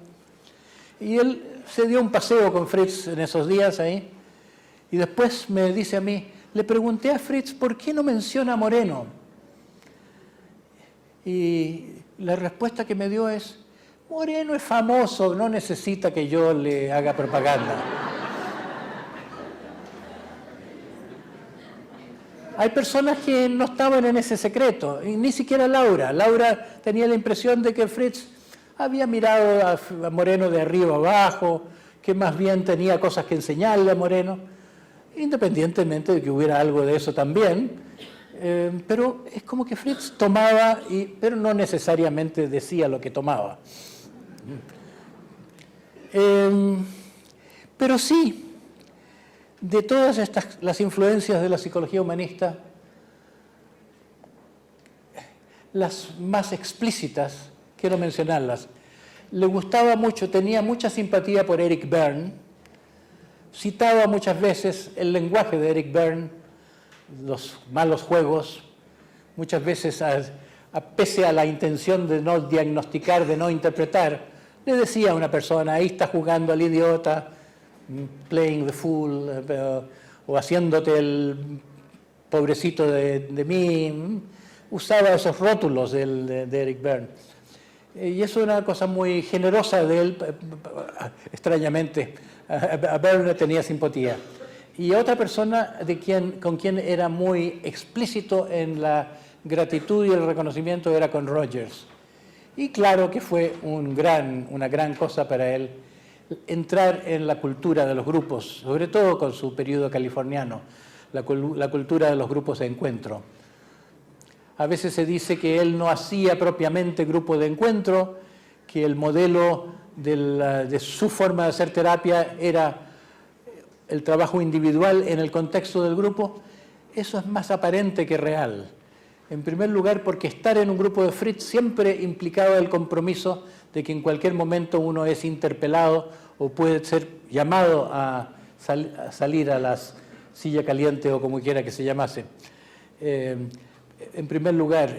Y él se dio un paseo con Fritz en esos días ahí. Y después me dice a mí, le pregunté a Fritz, ¿por qué no menciona a Moreno? Y la respuesta que me dio es, Moreno es famoso, no necesita que yo le haga propaganda. Hay personas que no estaban en ese secreto, y ni siquiera Laura. Laura tenía la impresión de que Fritz había mirado a Moreno de arriba abajo, que más bien tenía cosas que enseñarle a Moreno, independientemente de que hubiera algo de eso también, pero es como que Fritz tomaba, pero no necesariamente decía lo que tomaba. Pero sí, de todas las influencias de la psicología humanista, las más explícitas, quiero mencionarlas. le gustaba mucho, tenía mucha simpatía por Eric Berne, citaba muchas veces el lenguaje de Eric Berne, los malos juegos, muchas veces pese a la intención de no diagnosticar, de no interpretar, le decía a una persona, ahí está jugando al idiota, playing the fool, o haciéndote el pobrecito de mí. Usaba esos rótulos de Eric Berne. Y eso es una cosa muy generosa de él, extrañamente. A Berne tenía simpatía. Y otra persona con quien era muy explícito en la gratitud y el reconocimiento era con Rogers. Y claro que fue una gran cosa para él entrar en la cultura de los grupos, sobre todo con su periodo californiano, la cultura de los grupos de encuentro. A veces se dice que él no hacía propiamente grupo de encuentro, que el modelo de su forma de hacer terapia era el trabajo individual en el contexto del grupo. Eso es más aparente que real. En primer lugar, porque estar en un grupo de Fritz siempre implicaba el compromiso de que en cualquier momento uno es interpelado o puede ser llamado a salir a la silla caliente o como quiera que se llamase. En primer lugar,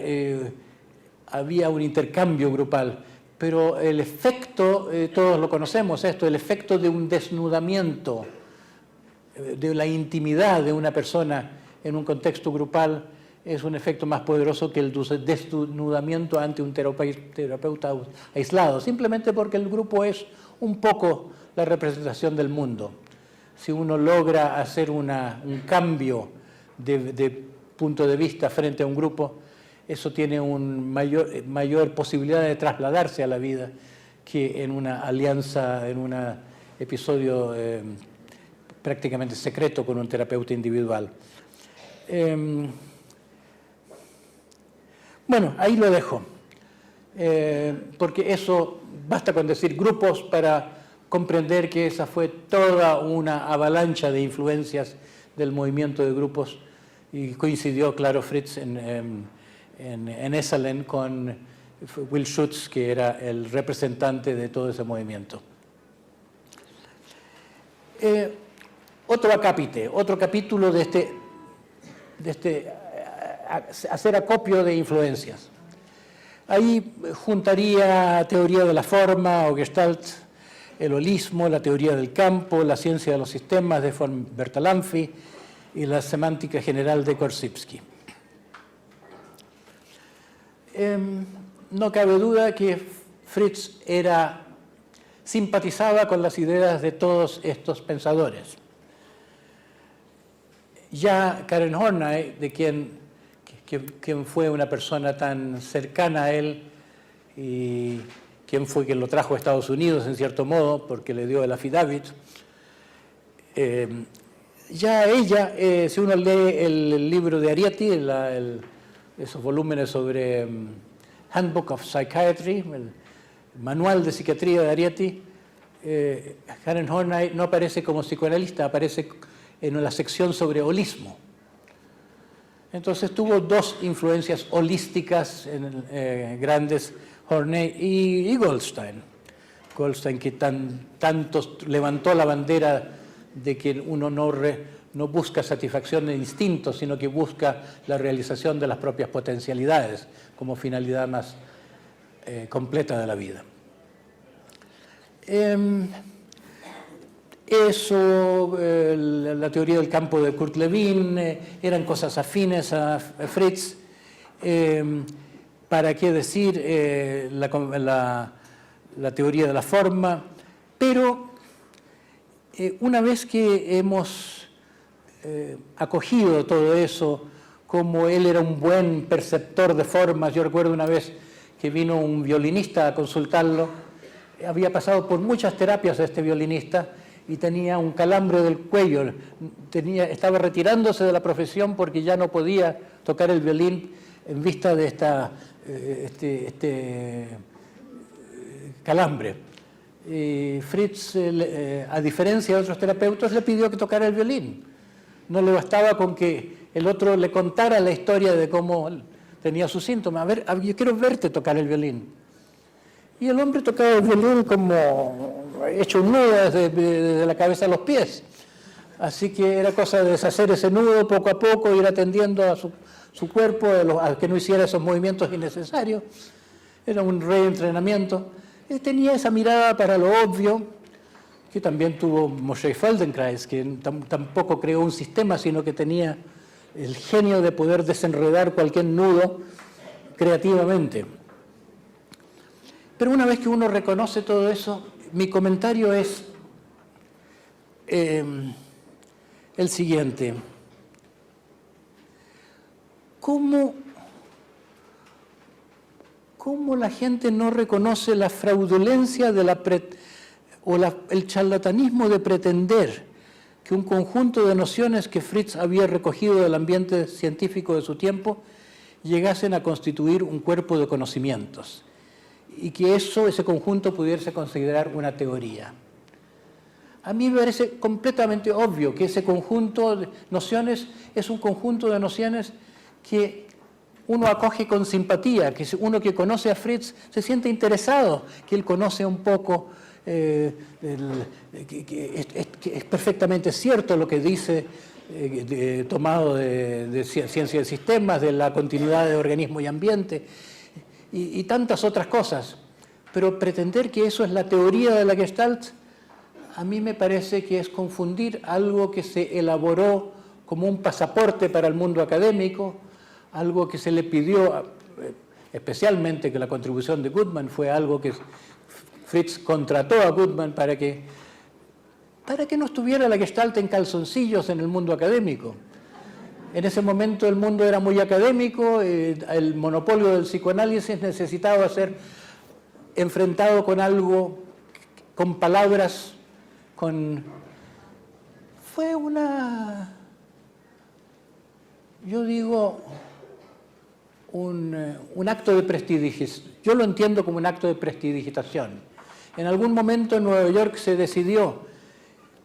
había un intercambio grupal, pero el efecto, todos lo conocemos esto, el efecto de un desnudamiento, de la intimidad de una persona en un contexto grupal, es un efecto más poderoso que el desnudamiento ante un terapeuta aislado, simplemente porque el grupo es un poco la representación del mundo. Si uno logra hacer un cambio de punto de vista frente a un grupo, eso tiene una mayor posibilidad de trasladarse a la vida que en una alianza, en un episodio prácticamente secreto con un terapeuta individual. Bueno, ahí lo dejo, porque eso basta con decir grupos para comprender que esa fue toda una avalancha de influencias del movimiento de grupos, y coincidió, claro, Fritz en Esalen con Will Schutz, que era el representante de todo ese movimiento. Otro capítulo de este hacer acopio de influencias. Ahí juntaría teoría de la forma o Gestalt, el holismo, la teoría del campo, la ciencia de los sistemas de von Bertalanffy y la semántica general de Korzybski. No cabe duda que Fritz simpatizaba con las ideas de todos estos pensadores. Ya Karen Horney, de quien fue una persona tan cercana a él y quien fue quien lo trajo a Estados Unidos, en cierto modo, porque le dio el affidavit. Ya ella, si uno lee el libro de Arrietty, esos volúmenes sobre Handbook of Psychiatry, el manual de psiquiatría de Arrietty, Karen Horney no aparece como psicoanalista, aparece en la sección sobre holismo. Entonces tuvo dos influencias holísticas grandes, Horney y Goldstein. Goldstein, que tanto levantó la bandera de que uno no busca satisfacción de instintos, sino que busca la realización de las propias potencialidades como finalidad más completa de la vida. Eso, la teoría del campo de Kurt Lewin, eran cosas afines a Fritz. ¿Para qué decir la teoría de la forma? Pero una vez que hemos acogido todo eso, como él era un buen perceptor de formas, yo recuerdo una vez que vino un violinista a consultarlo, había pasado por muchas terapias este violinista, y tenía un calambre del cuello, estaba retirándose de la profesión porque ya no podía tocar el violín en vista de este calambre. Y Fritz, a diferencia de otros terapeutas, le pidió que tocara el violín. No le bastaba con que el otro le contara la historia de cómo tenía sus síntomas. A ver, yo quiero verte tocar el violín. Y el hombre tocaba el violín como hecho un nudo desde la cabeza a los pies. Así que era cosa de deshacer ese nudo poco a poco, ir atendiendo a su cuerpo, a que no hiciera esos movimientos innecesarios. Era un reentrenamiento. Él tenía esa mirada para lo obvio, que también tuvo Moshe Feldenkrais, que tampoco creó un sistema, sino que tenía el genio de poder desenredar cualquier nudo creativamente. Pero una vez que uno reconoce todo eso, mi comentario es el siguiente. ¿Cómo la gente no reconoce la fraudulencia de el charlatanismo de pretender que un conjunto de nociones que Fritz había recogido del ambiente científico de su tiempo llegasen a constituir un cuerpo de conocimientos y que ese conjunto pudiese considerar una teoría? A mí me parece completamente obvio que ese conjunto de nociones es un conjunto de nociones que uno acoge con simpatía, que uno que conoce a Fritz se siente interesado, que él conoce un poco, que es perfectamente cierto lo que dice, tomado de ciencia de sistemas, de la continuidad de organismo y ambiente, y tantas otras cosas. Pero pretender que eso es la teoría de la Gestalt, a mí me parece que es confundir algo que se elaboró como un pasaporte para el mundo académico, algo que se le pidió, especialmente que la contribución de Goodman fue algo que Fritz contrató a Goodman para que no estuviera la Gestalt en calzoncillos en el mundo académico. En ese momento el mundo era muy académico, el monopolio del psicoanálisis necesitaba ser enfrentado con algo, con palabras, Fue yo digo, un acto de prestidigitación. Yo lo entiendo como un acto de prestidigitación. En algún momento en Nueva York se decidió,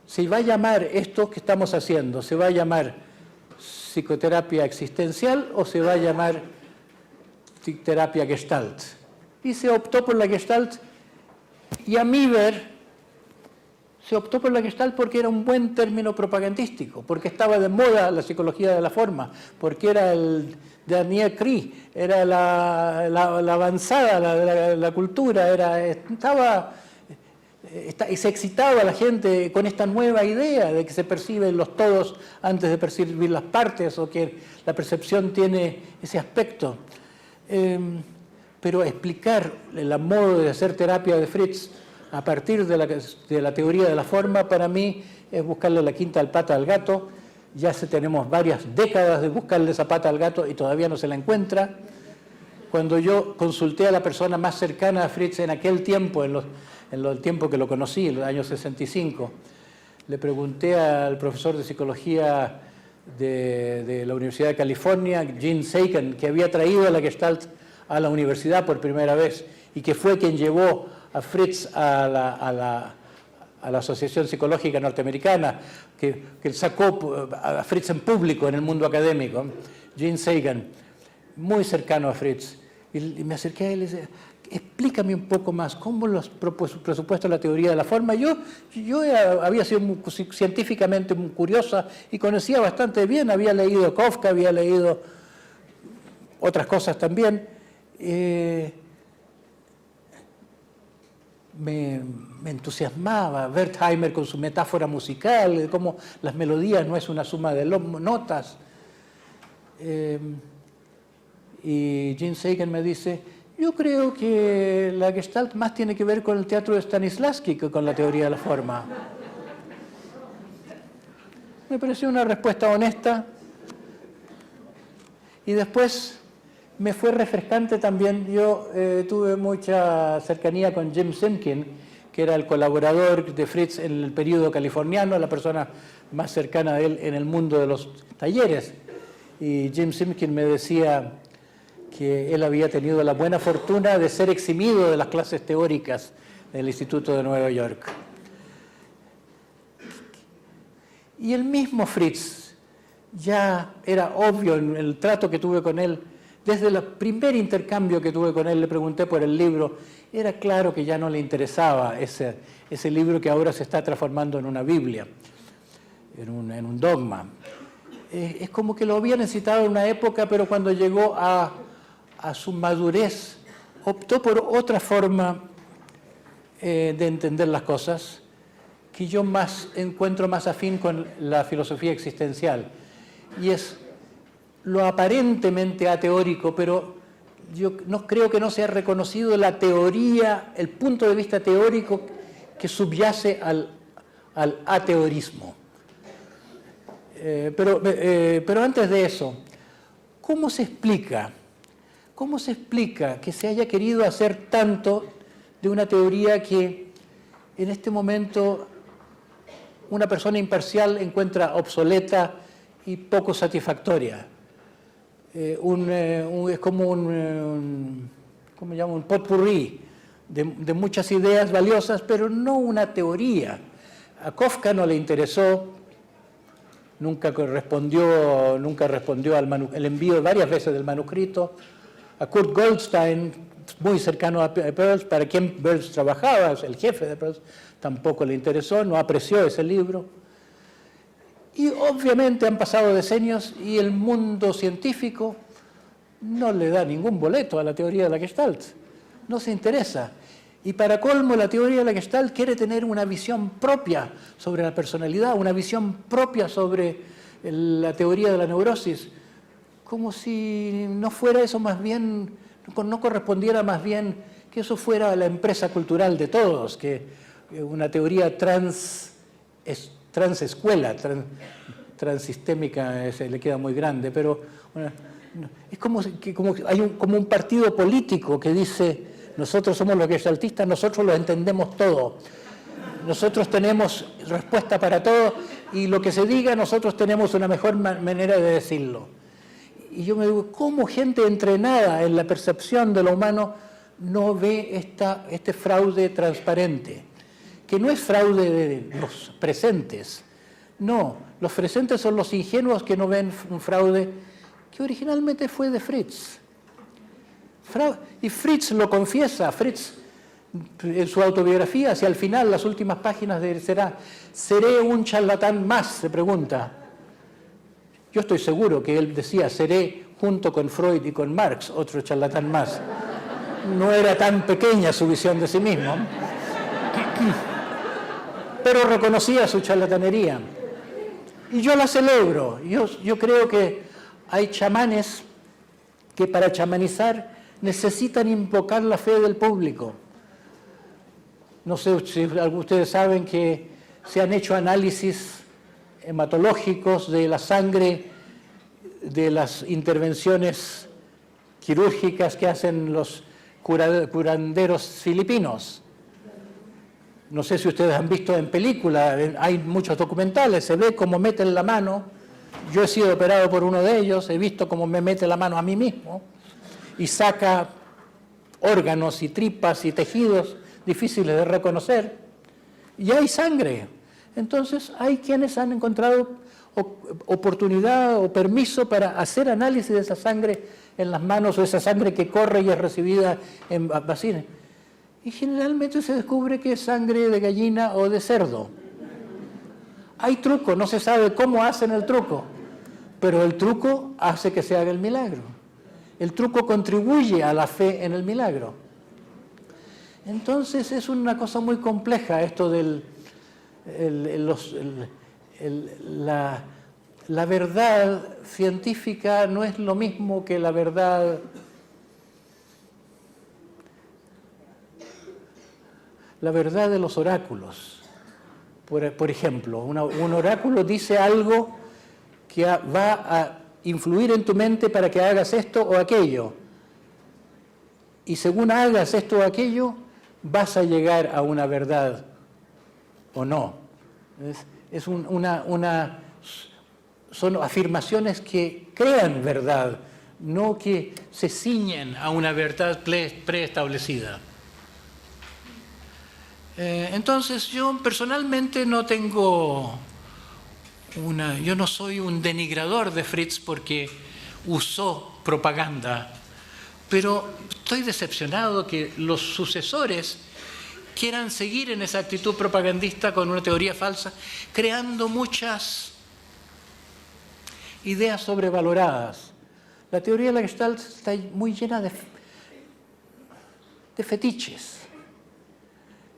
se va a llamar esto que estamos haciendo, se va a llamar psicoterapia existencial o se va a llamar terapia Gestalt. Y se optó por la Gestalt, y a mi ver, se optó por la Gestalt porque era un buen término propagandístico, porque estaba de moda la psicología de la forma, porque era el dernier cri, era la avanzada, la cultura, y se excitaba a la gente con esta nueva idea de que se perciben los todos antes de percibir las partes, o que la percepción tiene ese aspecto. Pero explicar el modo de hacer terapia de Fritz a partir de la teoría de la forma, para mí es buscarle la quinta pata al gato. Ya tenemos varias décadas de buscarle esa pata al gato y todavía no se la encuentra. Cuando yo consulté a la persona más cercana a Fritz en aquel tiempo, en el tiempo que lo conocí, en los años 65, le pregunté al profesor de psicología de la Universidad de California, Gene Sagan, que había traído la Gestalt a la universidad por primera vez y que fue quien llevó a Fritz a la Asociación Psicológica Norteamericana, que sacó a Fritz en público en el mundo académico, Gene Sagan, muy cercano a Fritz. Y me acerqué a él y le dije, explícame un poco más, ¿cómo los presupuesta la teoría de la forma? Yo había sido científicamente muy curiosa y conocía bastante bien, había leído Kafka, había leído otras cosas también. Me entusiasmaba Wertheimer con su metáfora musical, de cómo las melodías no es una suma de notas. Y Gene Sagan me dice, yo creo que la Gestalt más tiene que ver con el teatro de Stanislavski que con la teoría de la forma. Me pareció una respuesta honesta. Y después me fue refrescante también. Yo tuve mucha cercanía con Jim Simkin, que era el colaborador de Fritz en el periodo californiano, la persona más cercana a él en el mundo de los talleres. Y Jim Simkin me decía que él había tenido la buena fortuna de ser eximido de las clases teóricas del Instituto de Nueva York. Y el mismo Fritz, ya era obvio en el trato que tuve con él, desde el primer intercambio que tuve con él, le pregunté por el libro, era claro que ya no le interesaba ese libro que ahora se está transformando en una Biblia, en un dogma. Es como que lo había necesitado en una época, pero cuando llegó a su madurez, optó por otra forma de entender las cosas, que yo encuentro más afín con la filosofía existencial. Y es lo aparentemente ateórico, pero yo no creo que no se haya reconocido la teoría, el punto de vista teórico que subyace al ateorismo. Pero antes de eso, ¿cómo se explica que se haya querido hacer tanto de una teoría que en este momento una persona imparcial encuentra obsoleta y poco satisfactoria? Es como un potpourri de muchas ideas valiosas, pero no una teoría. A Kafka no le interesó, nunca respondió al envío varias veces del manuscrito. A Kurt Goldstein, muy cercano a Peirce, para quien Peirce trabajaba, el jefe de Peirce, tampoco le interesó, no apreció ese libro. Y obviamente han pasado decenios y el mundo científico no le da ningún boleto a la teoría de la Gestalt, no se interesa. Y para colmo, la teoría de la Gestalt quiere tener una visión propia sobre la personalidad, una visión propia sobre la teoría de la neurosis, como si no fuera eso más bien, no correspondiera más bien que eso fuera la empresa cultural de todos, que una teoría transescuela, transsistémica, se le queda muy grande, pero es como hay un partido político que dice: nosotros somos los gestaltistas, nosotros lo entendemos todo, nosotros tenemos respuesta para todo y lo que se diga nosotros tenemos una mejor manera de decirlo. Y yo me digo, ¿cómo gente entrenada en la percepción de lo humano no ve este fraude transparente? Que no es fraude de los presentes. No, los presentes son los ingenuos que no ven un fraude que originalmente fue de Fritz. Y Fritz lo confiesa, Fritz en su autobiografía, hacia el final, las últimas páginas de ¿seré un charlatán más?, se pregunta. Yo estoy seguro que él decía, seré, junto con Freud y con Marx, otro charlatán más. No era tan pequeña su visión de sí mismo, pero reconocía su charlatanería. Y yo la celebro. Yo creo que hay chamanes que para chamanizar necesitan invocar la fe del público. No sé si ustedes saben que se han hecho análisis hematológicos de la sangre de las intervenciones quirúrgicas que hacen los curanderos filipinos. No sé si ustedes han visto en película, hay muchos documentales, se ve cómo meten la mano. Yo he sido operado por uno de ellos, he visto cómo me mete la mano a mí mismo y saca órganos y tripas y tejidos difíciles de reconocer. Y hay sangre. Entonces hay quienes han encontrado oportunidad o permiso para hacer análisis de esa sangre en las manos o esa sangre que corre y es recibida en vacinas. Y generalmente se descubre que es sangre de gallina o de cerdo. Hay truco, no se sabe cómo hacen el truco, pero el truco hace que se haga el milagro. El truco contribuye a la fe en el milagro. Entonces es una cosa muy compleja esto del... La verdad científica no es lo mismo que la verdad de los oráculos. Por ejemplo, un oráculo dice algo que va a influir en tu mente para que hagas esto o aquello. Y según hagas esto o aquello, vas a llegar a una verdad o no. Son afirmaciones que crean verdad, no que se ciñen a una verdad preestablecida. Entonces, yo personalmente no tengo yo no soy un denigrador de Fritz porque usó propaganda, pero estoy decepcionado que los sucesores quieran seguir en esa actitud propagandista con una teoría falsa, creando muchas ideas sobrevaloradas. La teoría de la Gestalt está muy llena de fetiches.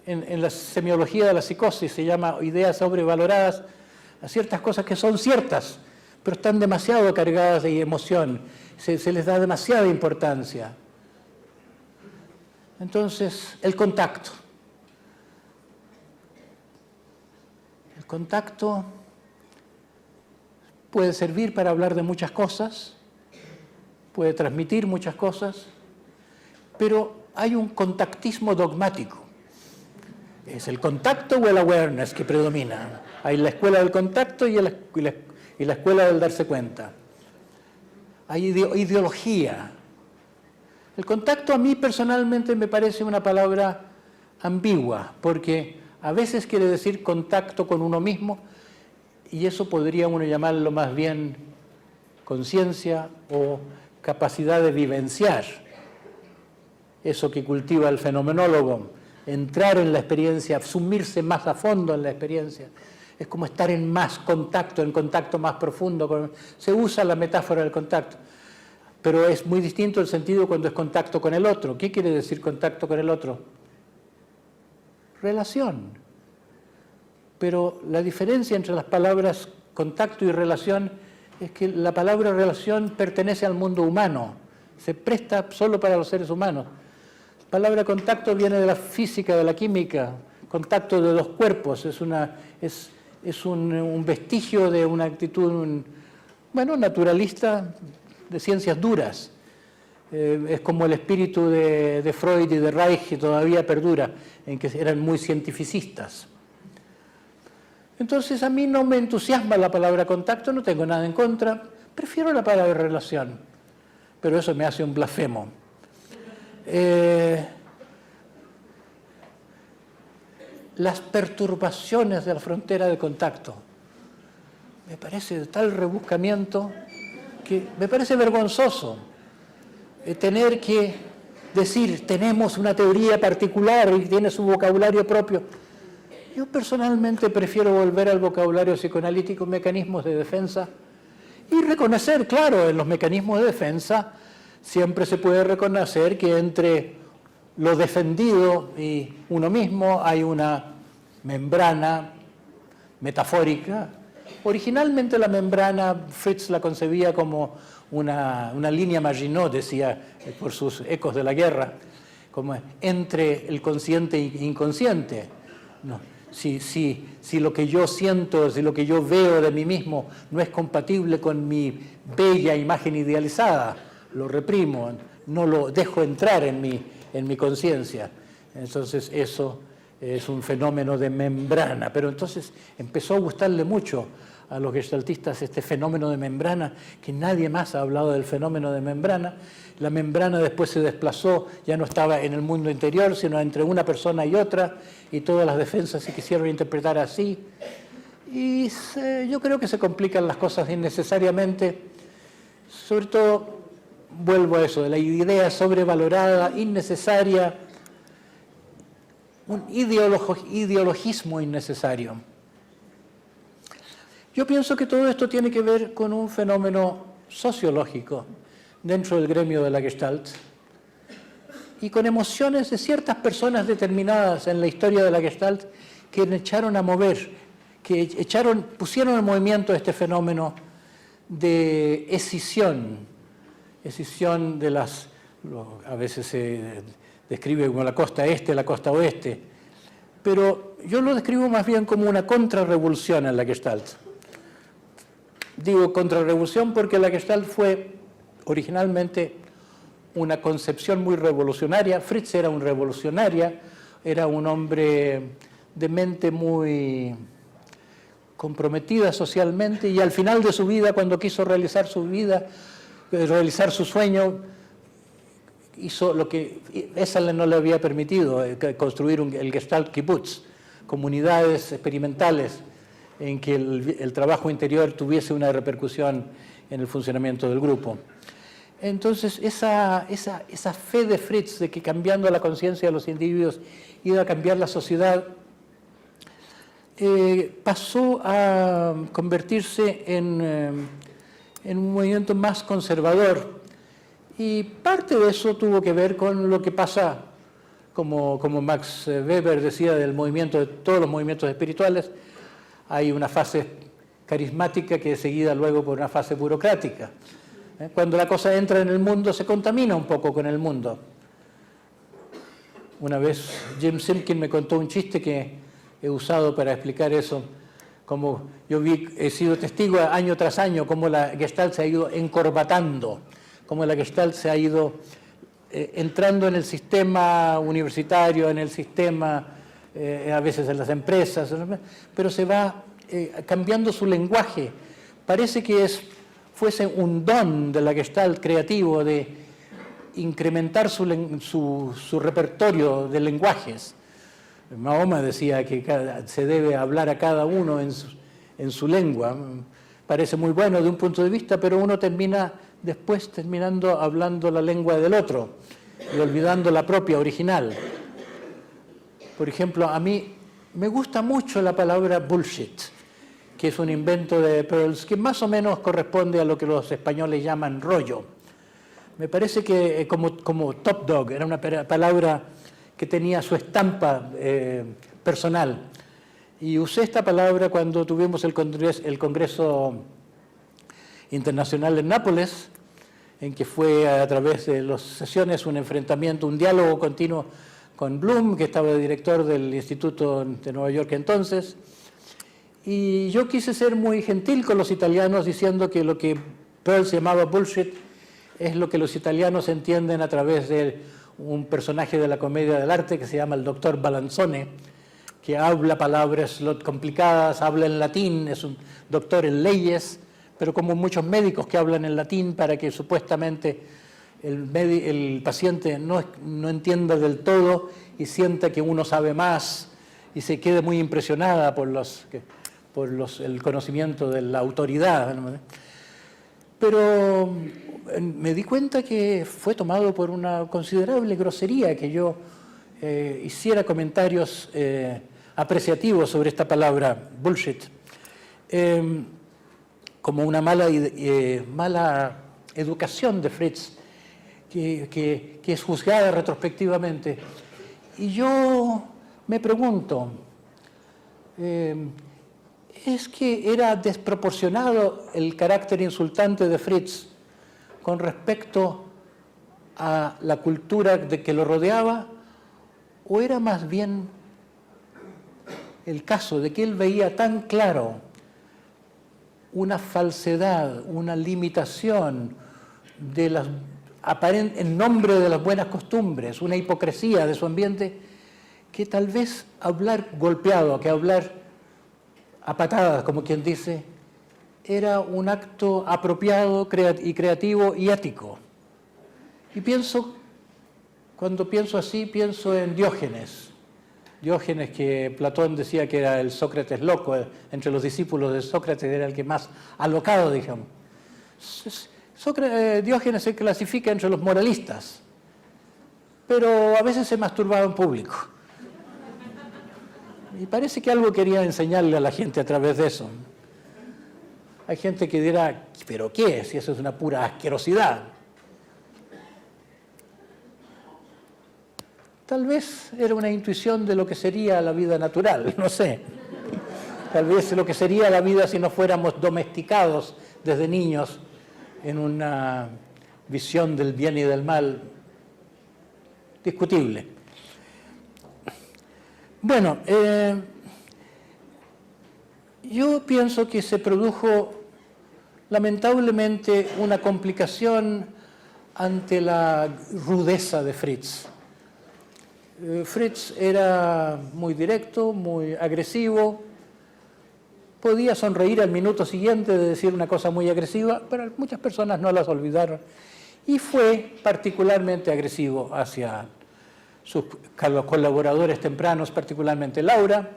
En la semiología de la psicosis se llama ideas sobrevaloradas a ciertas cosas que son ciertas, pero están demasiado cargadas de emoción, se les da demasiada importancia. Entonces, el contacto. El contacto puede servir para hablar de muchas cosas, puede transmitir muchas cosas, pero hay un contactismo dogmático. ¿Es el contacto o el awareness que predomina? Hay la escuela del contacto y la escuela del darse cuenta. Hay ideología. El contacto a mí personalmente me parece una palabra ambigua, porque a veces quiere decir contacto con uno mismo, y eso podría uno llamarlo más bien conciencia o capacidad de vivenciar. Eso que cultiva el fenomenólogo, entrar en la experiencia, sumirse más a fondo en la experiencia. Es como estar en más contacto, en contacto más profundo. Se usa la metáfora del contacto, pero es muy distinto el sentido cuando es contacto con el otro. ¿Qué quiere decir contacto con el otro? Relación. Pero la diferencia entre las palabras contacto y relación es que la palabra relación pertenece al mundo humano, se presta solo para los seres humanos. La palabra contacto viene de la física, de la química, contacto de dos cuerpos, es un vestigio de una actitud, naturalista de ciencias duras. Es como el espíritu de Freud y de Reich, que todavía perdura, en que eran muy cientificistas. Entonces a mí no me entusiasma la palabra contacto, no tengo nada en contra, prefiero la palabra relación, pero eso me hace un blasfemo. Las perturbaciones de la frontera de contacto, me parece de tal rebuscamiento que me parece vergonzoso tener que decir tenemos una teoría particular y tiene su vocabulario propio. Yo personalmente prefiero volver al vocabulario psicoanalítico, mecanismos de defensa, y reconocer, claro, en los mecanismos de defensa siempre se puede reconocer que entre lo defendido y uno mismo hay una membrana metafórica. Originalmente la membrana Fritz la concebía como una línea Maginot, decía, por sus ecos de la guerra, como entre el consciente e inconsciente. No. Si lo que yo siento, si lo que yo veo de mí mismo no es compatible con mi bella imagen idealizada, lo reprimo, no lo dejo entrar en mi conciencia. Entonces eso es un fenómeno de membrana. Pero entonces empezó a gustarle mucho a los gestaltistas este fenómeno de membrana, que nadie más ha hablado del fenómeno de membrana. La membrana después se desplazó, ya no estaba en el mundo interior, sino entre una persona y otra, y todas las defensas se quisieron interpretar así. Y yo creo que se complican las cosas innecesariamente, sobre todo, vuelvo a eso, de la idea sobrevalorada, innecesaria, un ideologismo innecesario. Yo pienso que todo esto tiene que ver con un fenómeno sociológico dentro del gremio de la Gestalt y con emociones de ciertas personas determinadas en la historia de la Gestalt que echaron a mover, que pusieron en movimiento este fenómeno de escisión de las, a veces se describe como la costa este, la costa oeste, pero yo lo describo más bien como una contrarrevolución en la Gestalt. Digo contrarrevolución porque la Gestalt fue originalmente una concepción muy revolucionaria. Fritz era un revolucionaria, era un hombre de mente muy comprometida socialmente, y al final de su vida, cuando quiso realizar su sueño, hizo lo que Esalen no le había permitido, construir el Gestalt Kibbutz, comunidades experimentales en que el trabajo interior tuviese una repercusión en el funcionamiento del grupo. Entonces, esa fe de Fritz de que cambiando la conciencia de los individuos iba a cambiar la sociedad, pasó a convertirse en un movimiento más conservador. Y parte de eso tuvo que ver con lo que pasa, como Max Weber decía, del movimiento, de todos los movimientos espirituales. Hay una fase carismática que es seguida luego por una fase burocrática. Cuando la cosa entra en el mundo, se contamina un poco con el mundo. Una vez Jim Simkin me contó un chiste que he usado para explicar eso. Como he sido testigo año tras año cómo la Gestalt se ha ido encorbatando, cómo la Gestalt se ha ido entrando en el sistema universitario, en el sistema, a veces en las empresas, pero se va cambiando su lenguaje. Parece que fuese un don de la Gestalt creativo de incrementar su repertorio de lenguajes. Mahoma decía que se debe hablar a cada uno en su lengua. Parece muy bueno de un punto de vista, pero uno termina después hablando la lengua del otro y olvidando la propia original. Por ejemplo, a mí me gusta mucho la palabra bullshit, que es un invento de Peirce, que más o menos corresponde a lo que los españoles llaman rollo. Me parece que como top dog, era una palabra que tenía su estampa personal. Y usé esta palabra cuando tuvimos el Congreso Internacional en Nápoles, en que fue a través de las sesiones un enfrentamiento, un diálogo continuo con Bloom, que estaba de director del Instituto de Nueva York entonces. Y yo quise ser muy gentil con los italianos diciendo que lo que Peirce llamaba bullshit es lo que los italianos entienden a través de un personaje de la comedia del arte que se llama el doctor Balanzone, que habla palabras complicadas, habla en latín, es un doctor en leyes, pero como muchos médicos que hablan en latín para que supuestamente el paciente no entienda del todo y sienta que uno sabe más y se quede muy impresionada por el conocimiento de la autoridad. Pero me di cuenta que fue tomado por una considerable grosería que yo hiciera comentarios apreciativos sobre esta palabra, bullshit, como una mala educación de Fritz, que es juzgada retrospectivamente. Y yo me pregunto, ¿es que era desproporcionado el carácter insultante de Fritz con respecto a la cultura que lo rodeaba? ¿O era más bien el caso de que él veía tan claro una falsedad, una limitación en nombre de las buenas costumbres, una hipocresía de su ambiente, que tal vez hablar golpeado, que hablar a patadas, como quien dice, era un acto apropiado y creativo y ético? Y cuando pienso así, pienso en Diógenes. Diógenes, que Platón decía que era el Sócrates loco, entre los discípulos de Sócrates era el que más alocado, digamos. Diógenes se clasifica entre los moralistas, pero a veces se masturbaba en público. Y parece que algo quería enseñarle a la gente a través de eso. Hay gente que dirá, ¿pero qué? Si eso es una pura asquerosidad. Tal vez era una intuición de lo que sería la vida natural, no sé. Tal vez lo que sería la vida si no fuéramos domesticados desde niños en una visión del bien y del mal discutible. Bueno, yo pienso que se produjo lamentablemente una complicación ante la rudeza de Fritz. Fritz era muy directo, muy agresivo, podía sonreír al minuto siguiente de decir una cosa muy agresiva, pero muchas personas no las olvidaron, y fue particularmente agresivo hacia los colaboradores tempranos, particularmente Laura.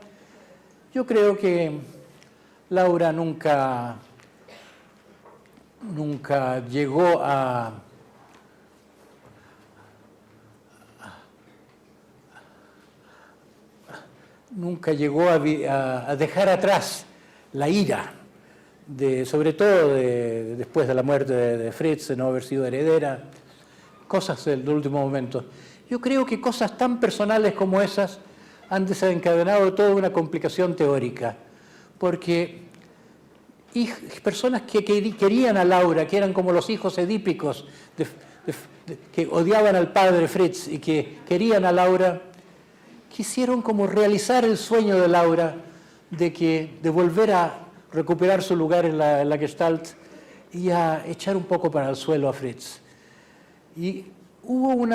Yo creo que Laura nunca llegó a nunca llegó a dejar atrás la ira, sobre todo después de la muerte de Fritz, de no haber sido heredera, cosas del último momento. Yo creo que cosas tan personales como esas han desencadenado toda una complicación teórica, porque personas que querían a Laura, que eran como los hijos edípicos, que odiaban al padre Fritz y que querían a Laura, quisieron como realizar el sueño de Laura de volver a recuperar su lugar en la Gestalt y a echar un poco para el suelo a Fritz. Y hubo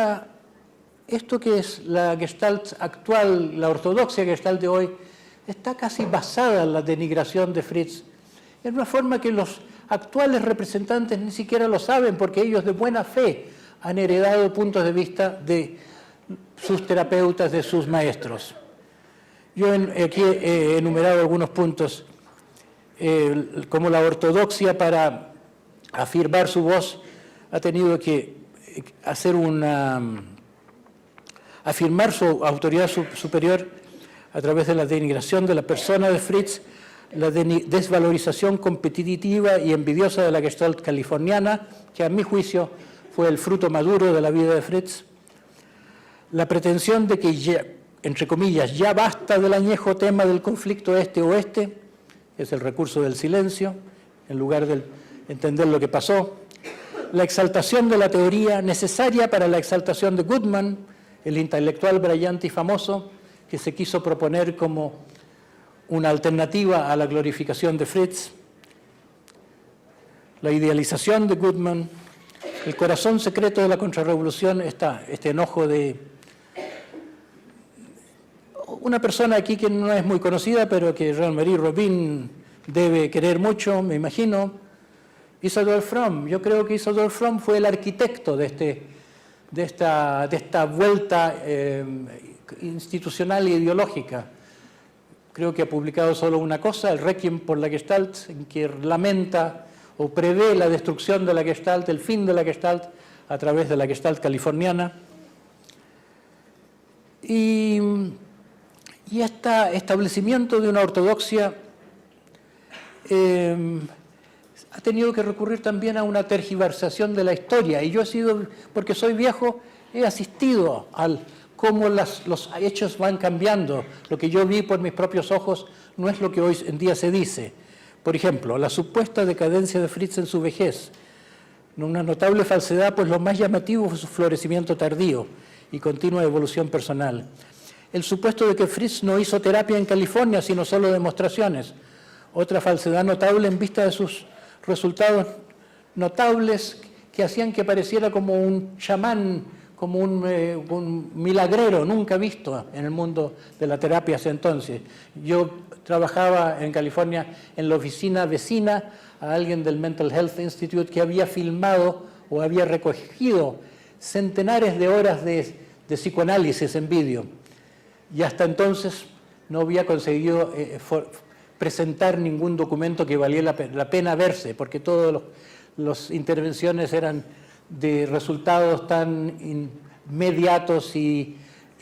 esto que es la Gestalt actual, la ortodoxia Gestalt de hoy, está casi basada en la denigración de Fritz, en una forma que los actuales representantes ni siquiera lo saben, porque ellos de buena fe han heredado puntos de vista de sus terapeutas, de sus maestros. Yo aquí he enumerado algunos puntos, como la ortodoxia para afirmar su voz ha tenido que hacer afirmar su autoridad superior a través de la denigración de la persona de Fritz, la desvalorización competitiva y envidiosa de la Gestalt californiana, que a mi juicio fue el fruto maduro de la vida de Fritz, la pretensión de que ya, entre comillas, ya basta del añejo tema del conflicto este-oeste, es el recurso del silencio, en lugar de entender lo que pasó, la exaltación de la teoría necesaria para la exaltación de Goodman, el intelectual brillante y famoso, que se quiso proponer como una alternativa a la glorificación de Fritz, la idealización de Goodman, el corazón secreto de la contrarrevolución, este enojo de una persona aquí que no es muy conocida, pero que Jean-Marie Robin debe querer mucho, me imagino, Isadore Fromm. Yo creo que Isadore Fromm fue el arquitecto de esta vuelta institucional e ideológica. Creo que ha publicado solo una cosa, el Requiem por la Gestalt, en que lamenta o prevé la destrucción de la Gestalt, el fin de la Gestalt a través de la Gestalt californiana. Y este establecimiento de una ortodoxia ha tenido que recurrir también a una tergiversación de la historia. Y yo he sido, porque soy viejo, he asistido al cómo los hechos van cambiando. Lo que yo vi por mis propios ojos no es lo que hoy en día se dice. Por ejemplo, la supuesta decadencia de Fritz en su vejez. Una notable falsedad, pues lo más llamativo fue su florecimiento tardío y continua evolución personal. El supuesto de que Fritz no hizo terapia en California, sino solo demostraciones. Otra falsedad notable en vista de sus resultados notables que hacían que pareciera como un chamán, como un milagrero nunca visto en el mundo de la terapia hace entonces. Yo trabajaba en California en la oficina vecina a alguien del Mental Health Institute que había filmado o había recogido centenares de horas de psicoanálisis en vídeo. Y hasta entonces no había conseguido presentar ningún documento que valiera la pena verse, porque todas las intervenciones eran de resultados tan inmediatos y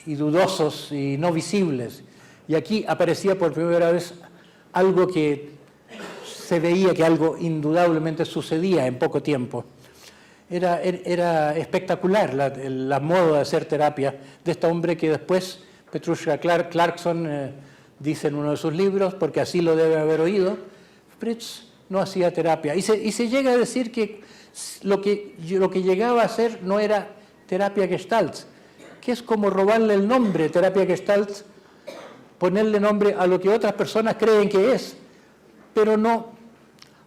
dudosos y no visibles. Y aquí aparecía por primera vez algo que se veía que algo indudablemente sucedía en poco tiempo. Era espectacular la moda de hacer terapia de este hombre que después Petrushka Clarkson dice en uno de sus libros, porque así lo debe haber oído, Fritz no hacía terapia. Y se llega a decir que lo que llegaba a hacer no era terapia Gestalt, que es como robarle el nombre terapia Gestalt, ponerle nombre a lo que otras personas creen que es, pero no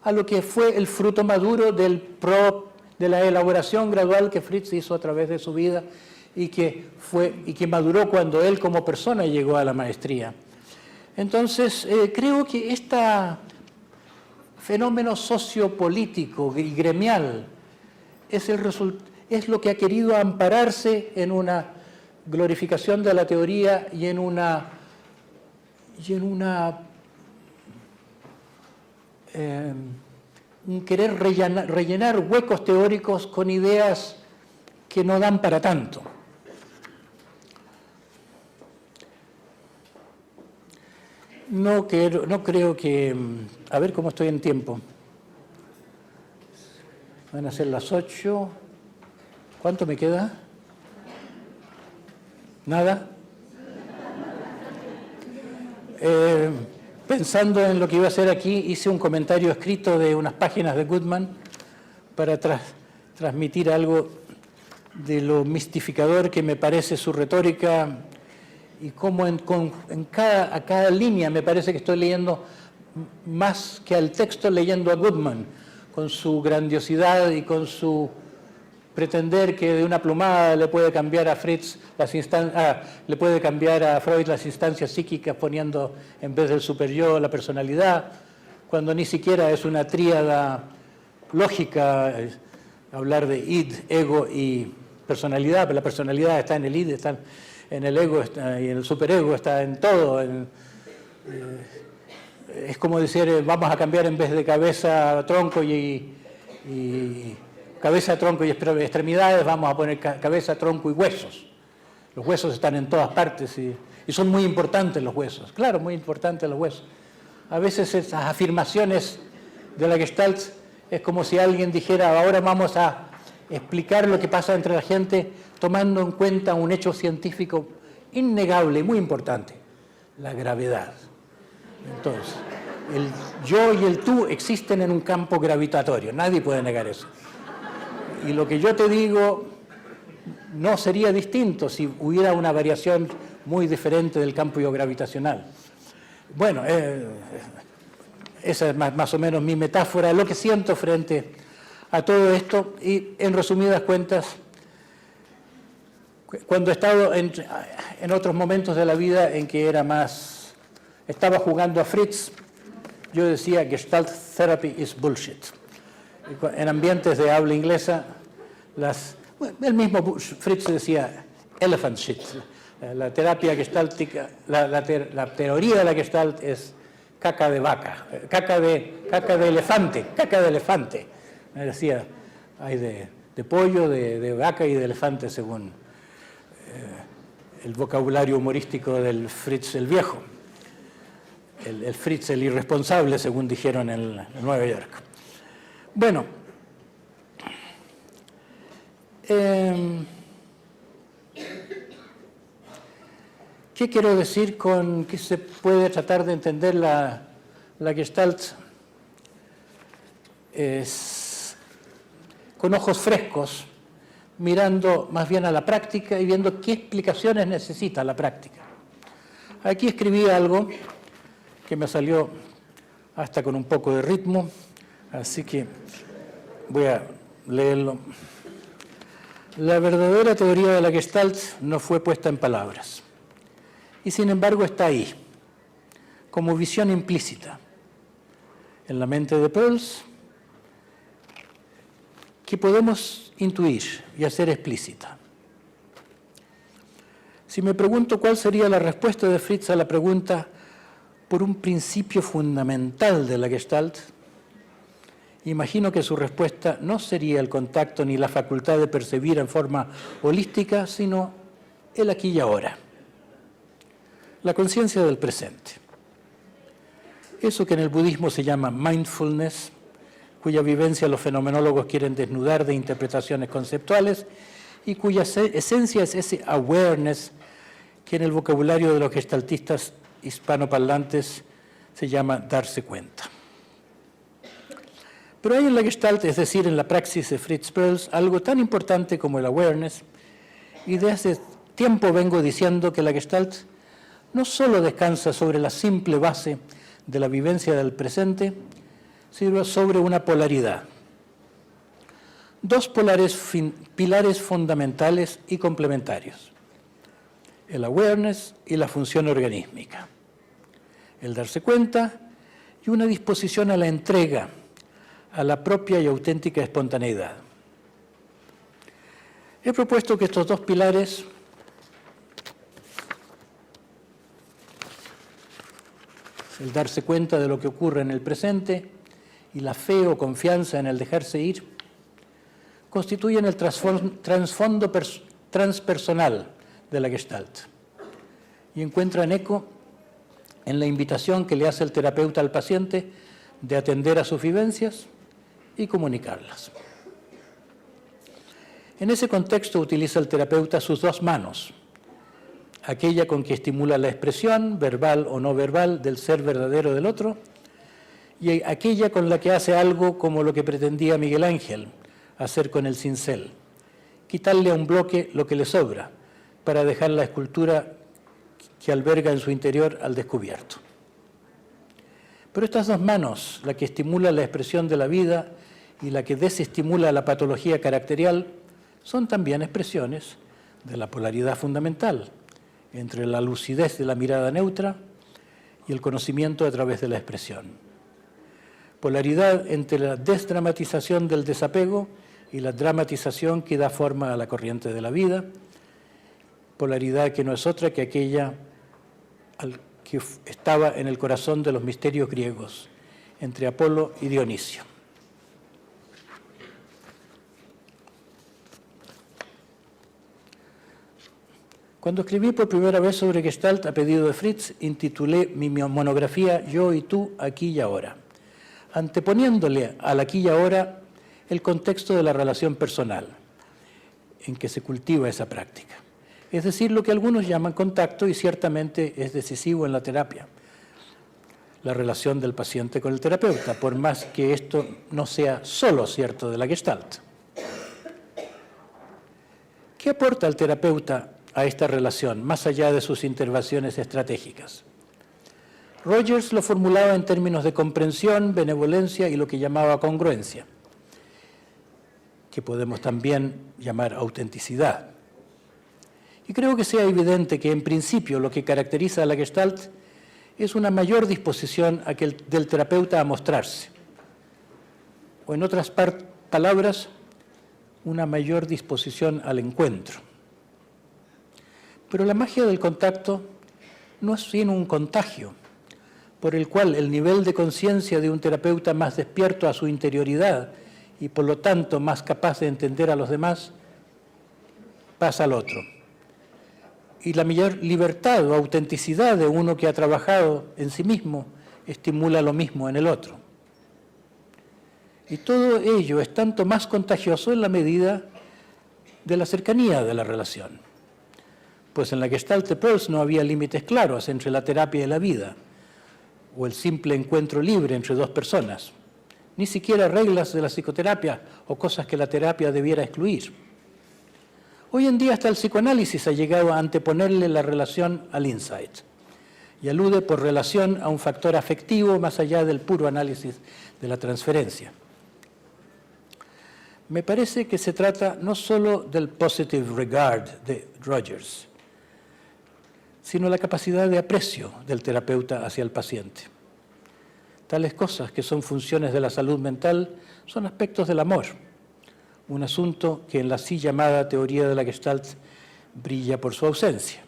a lo que fue el fruto maduro de la elaboración gradual que Fritz hizo a través de su vida y que maduró cuando él como persona llegó a la maestría. Entonces, creo que este fenómeno sociopolítico y gremial es lo que ha querido ampararse en una glorificación de la teoría y en un querer rellenar huecos teóricos con ideas que no dan para tanto. No creo que... A ver cómo estoy en tiempo. Van a ser las 8. ¿Cuánto me queda? ¿Nada? Pensando en lo que iba a hacer aquí, hice un comentario escrito de unas páginas de Goodman para transmitir algo de lo mistificador que me parece su retórica y cómo a cada línea me parece que estoy leyendo más que al texto, leyendo a Goodman, con su grandiosidad y con su pretender que de una plumada le puede cambiar a le puede cambiar a Freud las instancias psíquicas poniendo en vez del superyo la personalidad, cuando ni siquiera es una tríada lógica hablar de id, ego y personalidad, pero la personalidad está en el id, está en el ego y en el superego, está en todo. Es como decir, vamos a cambiar en vez de cabeza, tronco y cabeza, tronco y extremidades, vamos a poner cabeza, tronco y huesos. Los huesos están en todas partes y son muy importantes los huesos. Claro, muy importantes los huesos. A veces esas afirmaciones de la Gestalt es como si alguien dijera, ahora vamos a explicar lo que pasa entre la gente tomando en cuenta un hecho científico innegable y muy importante, la gravedad. Entonces, el yo y el tú existen en un campo gravitatorio, nadie puede negar eso. Y lo que yo te digo no sería distinto si hubiera una variación muy diferente del campo gravitacional. Bueno, esa es más o menos mi metáfora, lo que siento frente a todo esto y en resumidas cuentas, cuando he estado en otros momentos de la vida en que estaba jugando a Fritz, yo decía Gestalt Therapy is bullshit. En ambientes de habla inglesa, el mismo Fritz decía elephant shit. La terapia gestáltica, la teoría de la Gestalt es caca de vaca, caca de elefante. Me decía, hay de pollo, de vaca y de elefante según el vocabulario humorístico del Fritz el Viejo. El Fritz el irresponsable, según dijeron en Nueva York. Bueno, ¿qué quiero decir con que se puede tratar de entender la Gestalt con ojos frescos, mirando más bien a la práctica y viendo qué explicaciones necesita la práctica? Aquí escribí algo que me salió hasta con un poco de ritmo, así que voy a leerlo. La verdadera teoría de la Gestalt no fue puesta en palabras, y sin embargo está ahí, como visión implícita, en la mente de Peirce, que podemos intuir y hacer explícita. Si me pregunto cuál sería la respuesta de Fritz a la pregunta por un principio fundamental de la Gestalt, imagino que su respuesta no sería el contacto ni la facultad de percibir en forma holística, sino el aquí y ahora, la conciencia del presente. Eso que en el budismo se llama mindfulness, cuya vivencia los fenomenólogos quieren desnudar de interpretaciones conceptuales y cuya esencia es ese awareness que en el vocabulario de los gestaltistas hispanoparlantes se llama darse cuenta. Pero hay en la Gestalt, es decir, en la praxis de Fritz Perls, algo tan importante como el awareness, y de hace tiempo vengo diciendo que la Gestalt no solo descansa sobre la simple base de la vivencia del presente, sino sobre una polaridad. Dos pilares fundamentales y complementarios: el awareness y la función organísmica, el darse cuenta y una disposición a la entrega, a la propia y auténtica espontaneidad. He propuesto que estos dos pilares el darse cuenta de lo que ocurre en el presente y la fe o confianza en el dejarse ir, constituyen el trasfondo transpersonal de la Gestalt y encuentran eco en la invitación que le hace el terapeuta al paciente de atender a sus vivencias y comunicarlas. En ese contexto utiliza el terapeuta sus dos manos, aquella con que estimula la expresión, verbal o no verbal, del ser verdadero del otro, y aquella con la que hace algo como lo que pretendía Miguel Ángel hacer con el cincel, quitarle a un bloque lo que le sobra para dejar la escultura que alberga en su interior al descubierto. Pero estas dos manos, la que estimula la expresión de la vida y la que desestimula la patología caracterial, son también expresiones de la polaridad fundamental entre la lucidez de la mirada neutra y el conocimiento a través de la expresión. Polaridad entre la desdramatización del desapego y la dramatización que da forma a la corriente de la vida, polaridad que no es otra que aquella que estaba en el corazón de los misterios griegos, entre Apolo y Dionisio. Cuando escribí por primera vez sobre Gestalt a pedido de Fritz, intitulé mi monografía Yo y tú, aquí y ahora, anteponiéndole al aquí y ahora el contexto de la relación personal en que se cultiva esa práctica. Es decir, lo que algunos llaman contacto y ciertamente es decisivo en la terapia, la relación del paciente con el terapeuta, por más que esto no sea solo cierto de la Gestalt. ¿Qué aporta el terapeuta a esta relación, más allá de sus intervenciones estratégicas? Rogers lo formulaba en términos de comprensión, benevolencia y lo que llamaba congruencia, que podemos también llamar autenticidad. Y creo que sea evidente que, en principio, lo que caracteriza a la Gestalt es una mayor disposición del terapeuta a mostrarse, o en otras palabras, una mayor disposición al encuentro. Pero la magia del contacto no es sino un contagio, por el cual el nivel de conciencia de un terapeuta más despierto a su interioridad y por lo tanto más capaz de entender a los demás, pasa al otro. Y la mayor libertad o autenticidad de uno que ha trabajado en sí mismo estimula lo mismo en el otro. Y todo ello es tanto más contagioso en la medida de la cercanía de la relación. Pues en la Gestalt de Peirce no había límites claros entre la terapia y la vida, o el simple encuentro libre entre dos personas, ni siquiera reglas de la psicoterapia o cosas que la terapia debiera excluir. Hoy en día hasta el psicoanálisis ha llegado a anteponerle la relación al insight y alude por relación a un factor afectivo más allá del puro análisis de la transferencia. Me parece que se trata no solo del positive regard de Rogers, sino la capacidad de aprecio del terapeuta hacia el paciente. Tales cosas que son funciones de la salud mental son aspectos del amor, un asunto que en la así llamada teoría de la Gestalt brilla por su ausencia,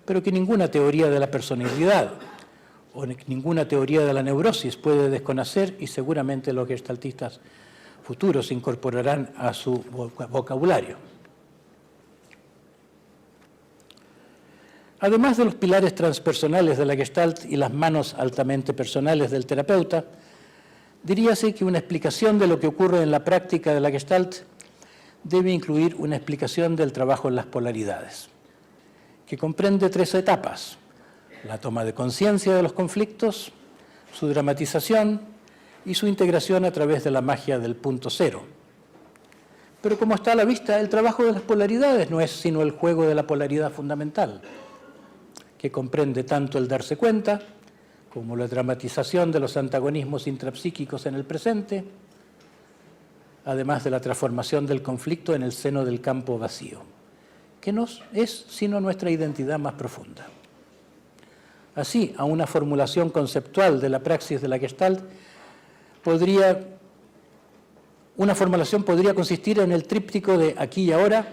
pero que ninguna teoría de la personalidad o ninguna teoría de la neurosis puede desconocer y seguramente los gestaltistas futuros incorporarán a su vocabulario. Además de los pilares transpersonales de la Gestalt y las manos altamente personales del terapeuta, diríase que una explicación de lo que ocurre en la práctica de la Gestalt debe incluir una explicación del trabajo en las polaridades, que comprende 3 etapas: la toma de conciencia de los conflictos, su dramatización y su integración a través de la magia del punto cero. Pero como está a la vista, el trabajo de las polaridades no es sino el juego de la polaridad fundamental, que comprende tanto el darse cuenta como la dramatización de los antagonismos intrapsíquicos en el presente, además de la transformación del conflicto en el seno del campo vacío, que no es sino nuestra identidad más profunda. Así, a una formulación conceptual de la praxis de la Gestalt, una formulación podría consistir en el tríptico de aquí y ahora,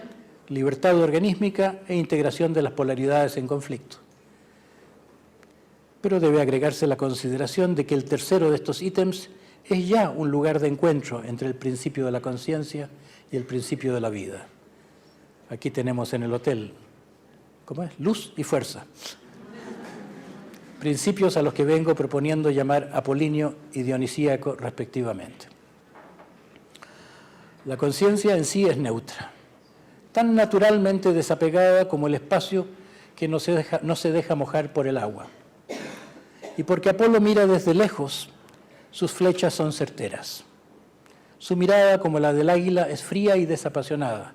libertad organísmica e integración de las polaridades en conflicto. Pero debe agregarse la consideración de que el tercero de estos ítems es ya un lugar de encuentro entre el principio de la conciencia y el principio de la vida. Aquí tenemos en el hotel, ¿cómo es? Luz y fuerza. principios a los que vengo proponiendo llamar apolíneo y dionisíaco respectivamente. La conciencia en sí es neutra, tan naturalmente desapegada como el espacio que no se deja mojar por el agua. Y porque Apolo mira desde lejos, sus flechas son certeras. Su mirada, como la del águila, es fría y desapasionada,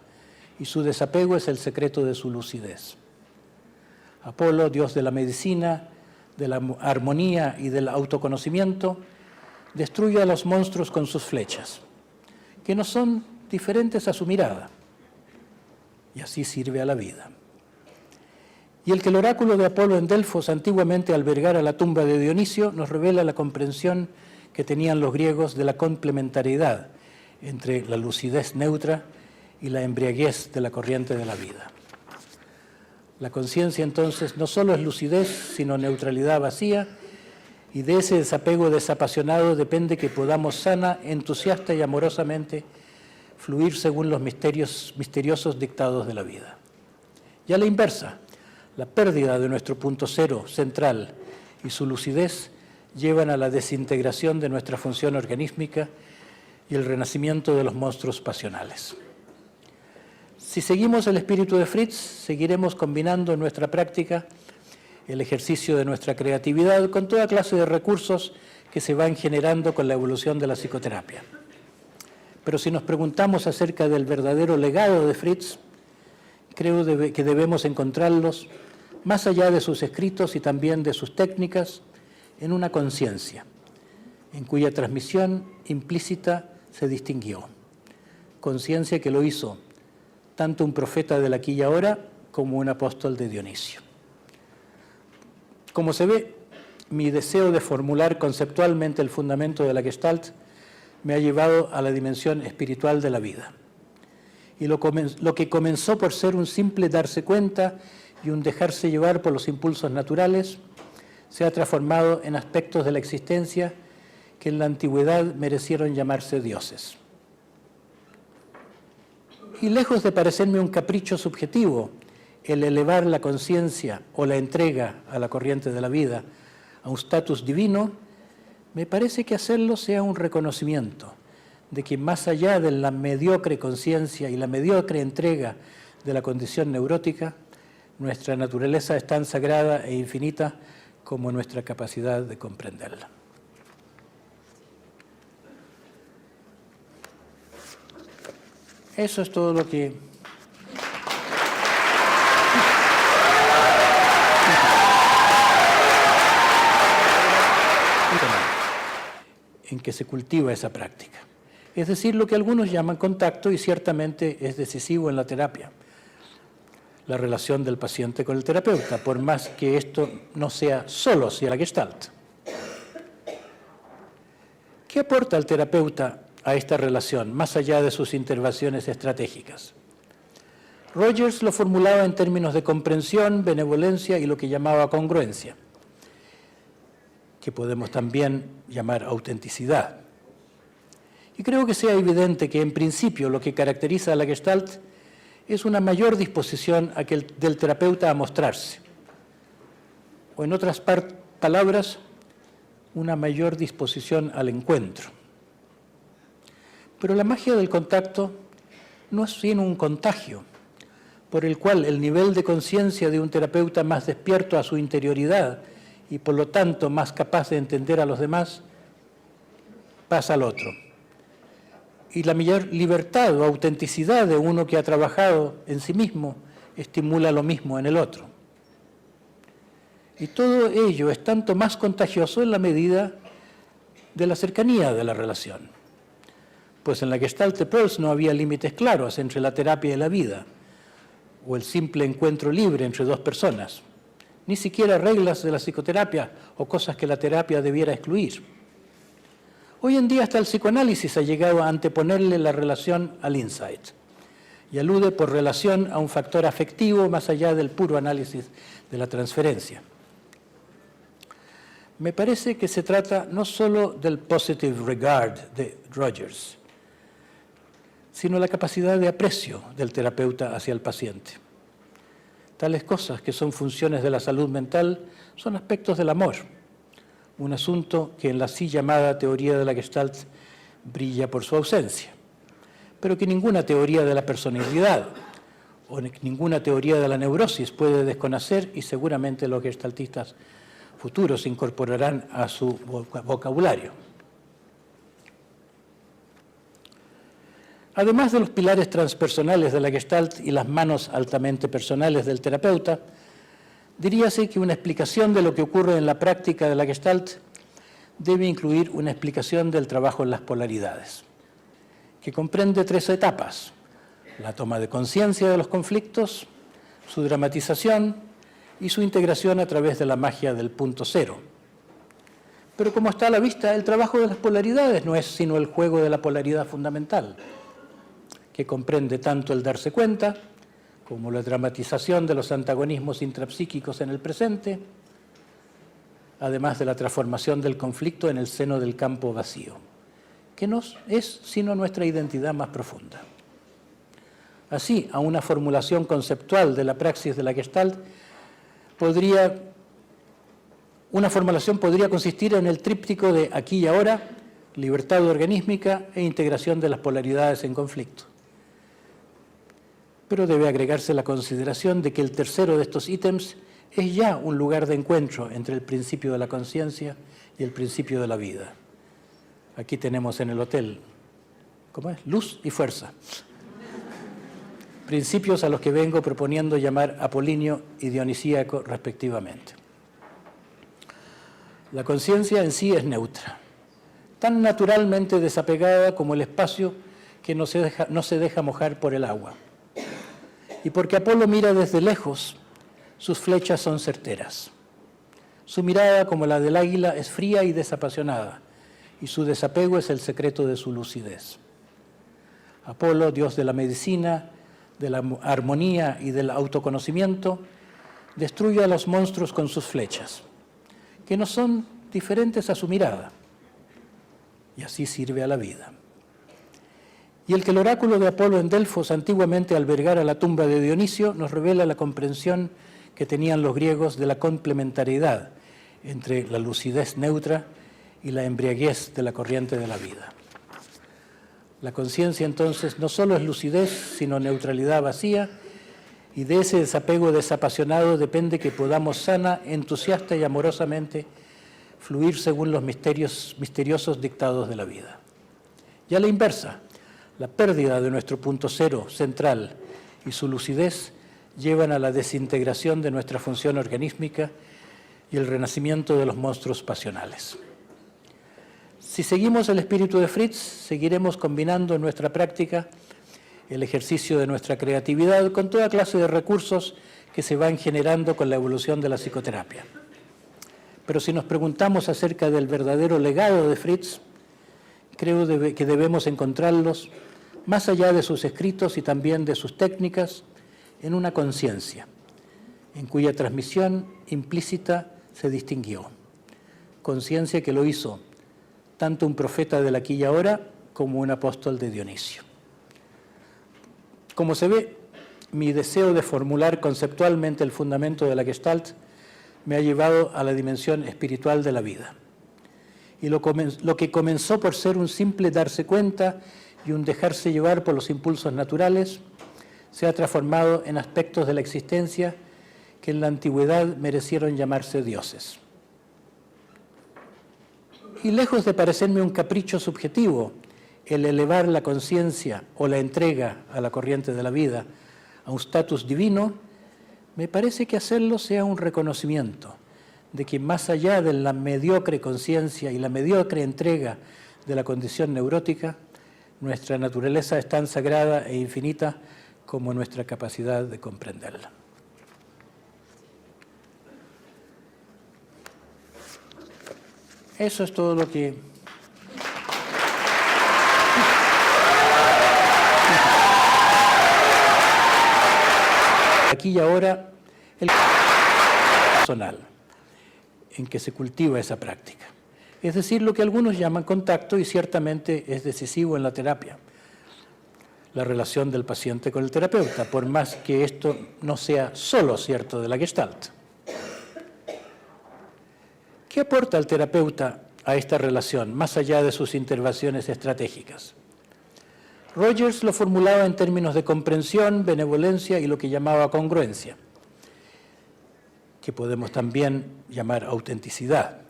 y su desapego es el secreto de su lucidez. Apolo, dios de la medicina, de la armonía y del autoconocimiento, destruye a los monstruos con sus flechas, que no son diferentes a su mirada, y así sirve a la vida. Y el que el oráculo de Apolo en Delfos antiguamente albergara la tumba de Dionisio nos revela la comprensión que tenían los griegos de la complementariedad entre la lucidez neutra y la embriaguez de la corriente de la vida. La conciencia entonces no solo es lucidez, sino neutralidad vacía, y de ese desapego desapasionado depende que podamos sana, entusiasta y amorosamente fluir según los misteriosos dictados de la vida. Y a la inversa, la pérdida de nuestro punto cero central y su lucidez llevan a la desintegración de nuestra función organísmica y el renacimiento de los monstruos pasionales. Si seguimos el espíritu de Fritz, seguiremos combinando en nuestra práctica el ejercicio de nuestra creatividad con toda clase de recursos que se van generando con la evolución de la psicoterapia. Pero si nos preguntamos acerca del verdadero legado de Fritz, creo que debemos encontrarlos, más allá de sus escritos y también de sus técnicas, en una conciencia, en cuya transmisión implícita se distinguió. Conciencia que lo hizo tanto un profeta del aquí y ahora como un apóstol de Dionisio. Como se ve, mi deseo de formular conceptualmente el fundamento de la Gestalt me ha llevado a la dimensión espiritual de la vida. Y lo que comenzó por ser un simple darse cuenta y un dejarse llevar por los impulsos naturales, se ha transformado en aspectos de la existencia que en la antigüedad merecieron llamarse dioses. Y lejos de parecerme un capricho subjetivo, el elevar la conciencia o la entrega a la corriente de la vida a un status divino, me parece que hacerlo sea un reconocimiento de que más allá de la mediocre conciencia y la mediocre entrega de la condición neurótica, nuestra naturaleza es tan sagrada e infinita como nuestra capacidad de comprenderla. Eso es todo lo que... en que se cultiva esa práctica. Es decir, lo que algunos llaman contacto y ciertamente es decisivo en la terapia, la relación del paciente con el terapeuta, por más que esto no sea solo hacia la Gestalt. ¿Qué aporta el terapeuta a esta relación, más allá de sus intervenciones estratégicas? Rogers lo formulaba en términos de comprensión, benevolencia y lo que llamaba congruencia, que podemos también llamar autenticidad. Y creo que sea evidente que en principio lo que caracteriza a la Gestalt es una mayor disposición del terapeuta a mostrarse, o en otras palabras, una mayor disposición al encuentro. Pero la magia del contacto no es sino un contagio, por el cual el nivel de conciencia de un terapeuta más despierto a su interioridad y por lo tanto más capaz de entender a los demás, pasa al otro. Y la mayor libertad o autenticidad de uno que ha trabajado en sí mismo estimula lo mismo en el otro. Y todo ello es tanto más contagioso en la medida de la cercanía de la relación. Pues en la Gestalt de Peirce no había límites claros entre la terapia y la vida, o el simple encuentro libre entre dos personas, ni siquiera reglas de la psicoterapia o cosas que la terapia debiera excluir. Hoy en día hasta el psicoanálisis ha llegado a anteponerle la relación al insight y alude por relación a un factor afectivo más allá del puro análisis de la transferencia. Me parece que se trata no solo del positive regard de Rogers, sino la capacidad de aprecio del terapeuta hacia el paciente. Tales cosas que son funciones de la salud mental son aspectos del amor, un asunto que en la así llamada teoría de la Gestalt brilla por su ausencia, pero que ninguna teoría de la personalidad o ninguna teoría de la neurosis puede desconocer, y seguramente los gestaltistas futuros incorporarán a su vocabulario. Además de los pilares transpersonales de la Gestalt y las manos altamente personales del terapeuta, diríase que una explicación de lo que ocurre en la práctica de la Gestalt debe incluir una explicación del trabajo en las polaridades, que comprende 3 etapas: la toma de conciencia de los conflictos, su dramatización y su integración a través de la magia del punto cero. Pero como está a la vista, el trabajo de las polaridades no es sino el juego de la polaridad fundamental, que comprende tanto el darse cuenta como la dramatización de los antagonismos intrapsíquicos en el presente, además de la transformación del conflicto en el seno del campo vacío, que no es sino nuestra identidad más profunda. Así, a una formulación conceptual de la praxis de la Gestalt una formulación podría consistir en el tríptico de aquí y ahora, libertad organísmica e integración de las polaridades en conflicto. Pero debe agregarse la consideración de que el tercero de estos ítems es ya un lugar de encuentro entre el principio de la conciencia y el principio de la vida. Aquí tenemos en el hotel, ¿cómo es? Luz y fuerza. Principios a los que vengo proponiendo llamar apolíneo y dionisíaco respectivamente. La conciencia en sí es neutra, tan naturalmente desapegada como el espacio que no se deja mojar por el agua. Y porque Apolo mira desde lejos, sus flechas son certeras. Su mirada, como la del águila, es fría y desapasionada, y su desapego es el secreto de su lucidez. Apolo, dios de la medicina, de la armonía y del autoconocimiento, destruye a los monstruos con sus flechas, que no son diferentes a su mirada, y así sirve a la vida. Y el que el oráculo de Apolo en Delfos antiguamente albergara la tumba de Dionisio nos revela la comprensión que tenían los griegos de la complementariedad entre la lucidez neutra y la embriaguez de la corriente de la vida. La conciencia entonces no solo es lucidez, sino neutralidad vacía, y de ese desapego desapasionado depende que podamos sana, entusiasta y amorosamente fluir según los misteriosos dictados de la vida. Y a la inversa, la pérdida de nuestro punto cero central y su lucidez llevan a la desintegración de nuestra función organísmica y el renacimiento de los monstruos pasionales. Si seguimos el espíritu de Fritz, seguiremos combinando en nuestra práctica el ejercicio de nuestra creatividad con toda clase de recursos que se van generando con la evolución de la psicoterapia. Pero si nos preguntamos acerca del verdadero legado de Fritz, creo que debemos encontrarlos, más allá de sus escritos y también de sus técnicas, en una conciencia, en cuya transmisión implícita se distinguió. Conciencia que lo hizo tanto un profeta del aquí y ahora como un apóstol de Dionisio. Como se ve, mi deseo de formular conceptualmente el fundamento de la Gestalt me ha llevado a la dimensión espiritual de la vida. Y lo que comenzó por ser un simple darse cuenta y un dejarse llevar por los impulsos naturales, se ha transformado en aspectos de la existencia que en la antigüedad merecieron llamarse dioses. Y lejos de parecerme un capricho subjetivo, el elevar la conciencia o la entrega a la corriente de la vida a un status divino, me parece que hacerlo sea un reconocimiento de que más allá de la mediocre conciencia y la mediocre entrega de la condición neurótica, nuestra naturaleza es tan sagrada e infinita como nuestra capacidad de comprenderla. Eso es todo lo que... Aquí y ahora, el personal en que se cultiva esa práctica. Es decir, lo que algunos llaman contacto y ciertamente es decisivo en la terapia. la relación del paciente con el terapeuta, por más que esto no sea solo cierto de la Gestalt. ¿Qué aporta el terapeuta a esta relación, más allá de sus intervenciones estratégicas? Rogers lo formulaba en términos de comprensión, benevolencia y lo que llamaba congruencia, que podemos también llamar autenticidad.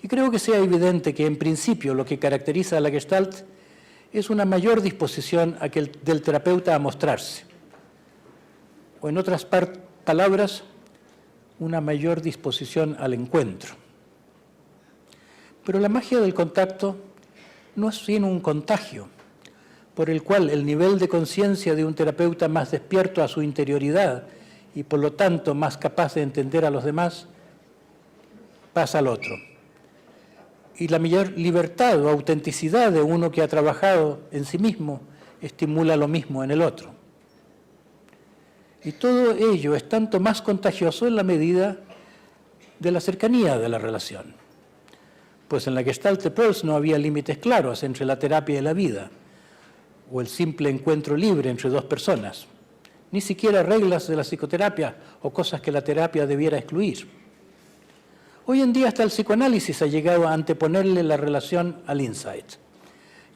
Y creo que sea evidente que, en principio, lo que caracteriza a la Gestalt es una mayor disposición del terapeuta a mostrarse, o en otras palabras, una mayor disposición al encuentro. Pero la magia del contacto no es sino un contagio, por el cual el nivel de conciencia de un terapeuta más despierto a su interioridad y por lo tanto más capaz de entender a los demás, pasa al otro. Y la mayor libertad o autenticidad de uno que ha trabajado en sí mismo estimula lo mismo en el otro. Y todo ello es tanto más contagioso en la medida de la cercanía de la relación. Pues en la Gestalt de Peirce no había límites claros entre la terapia y la vida, o el simple encuentro libre entre dos personas, ni siquiera reglas de la psicoterapia o cosas que la terapia debiera excluir. Hoy en día hasta el psicoanálisis ha llegado a anteponerle la relación al insight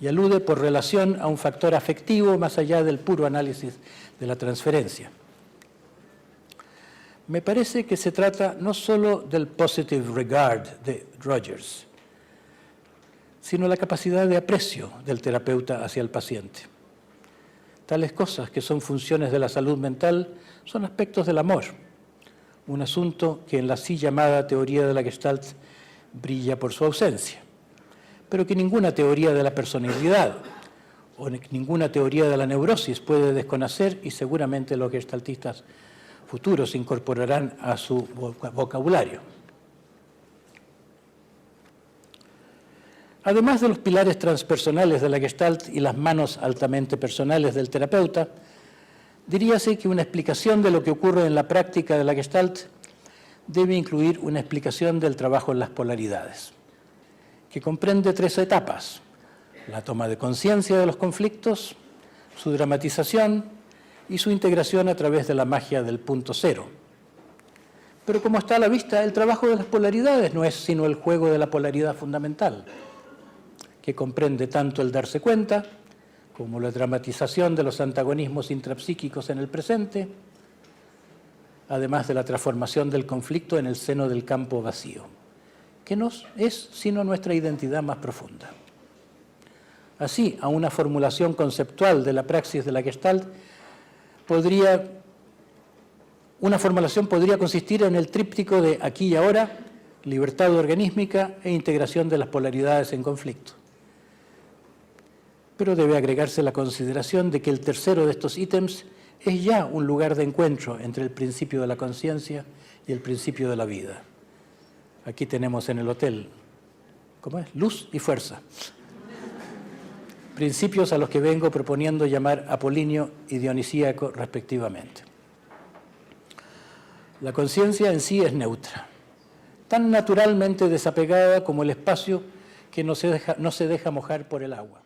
y alude por relación a un factor afectivo más allá del puro análisis de la transferencia. Me parece que se trata no solo del positive regard de Rogers, sino la capacidad de aprecio del terapeuta hacia el paciente. Tales cosas que son funciones de la salud mental son aspectos del amor, un asunto que en la así llamada teoría de la Gestalt brilla por su ausencia, pero que ninguna teoría de la personalidad o ninguna teoría de la neurosis puede desconocer, y seguramente los gestaltistas futuros incorporarán a su vocabulario. Además de los pilares transpersonales de la Gestalt y las manos altamente personales del terapeuta, diríase que una explicación de lo que ocurre en la práctica de la Gestalt debe incluir una explicación del trabajo en las polaridades, que comprende 3 etapas: la toma de conciencia de los conflictos, su dramatización y su integración a través de la magia del punto cero. Pero como está a la vista, el trabajo de las polaridades no es sino el juego de la polaridad fundamental, que comprende tanto el darse cuenta como la dramatización de los antagonismos intrapsíquicos en el presente, además de la transformación del conflicto en el seno del campo vacío, que no es sino nuestra identidad más profunda. Así, a una formulación conceptual de la praxis de la Gestalt, una formulación podría consistir en el tríptico de aquí y ahora, libertad organísmica e integración de las polaridades en conflicto. Pero debe agregarse la consideración de que el tercero de estos ítems es ya un lugar de encuentro entre el principio de la conciencia y el principio de la vida. Aquí tenemos en el hotel, ¿cómo es? Luz y fuerza. Principios a los que vengo proponiendo llamar apolíneo y dionisíaco respectivamente. La conciencia en sí es neutra, tan naturalmente desapegada como el espacio que no se deja mojar por el agua.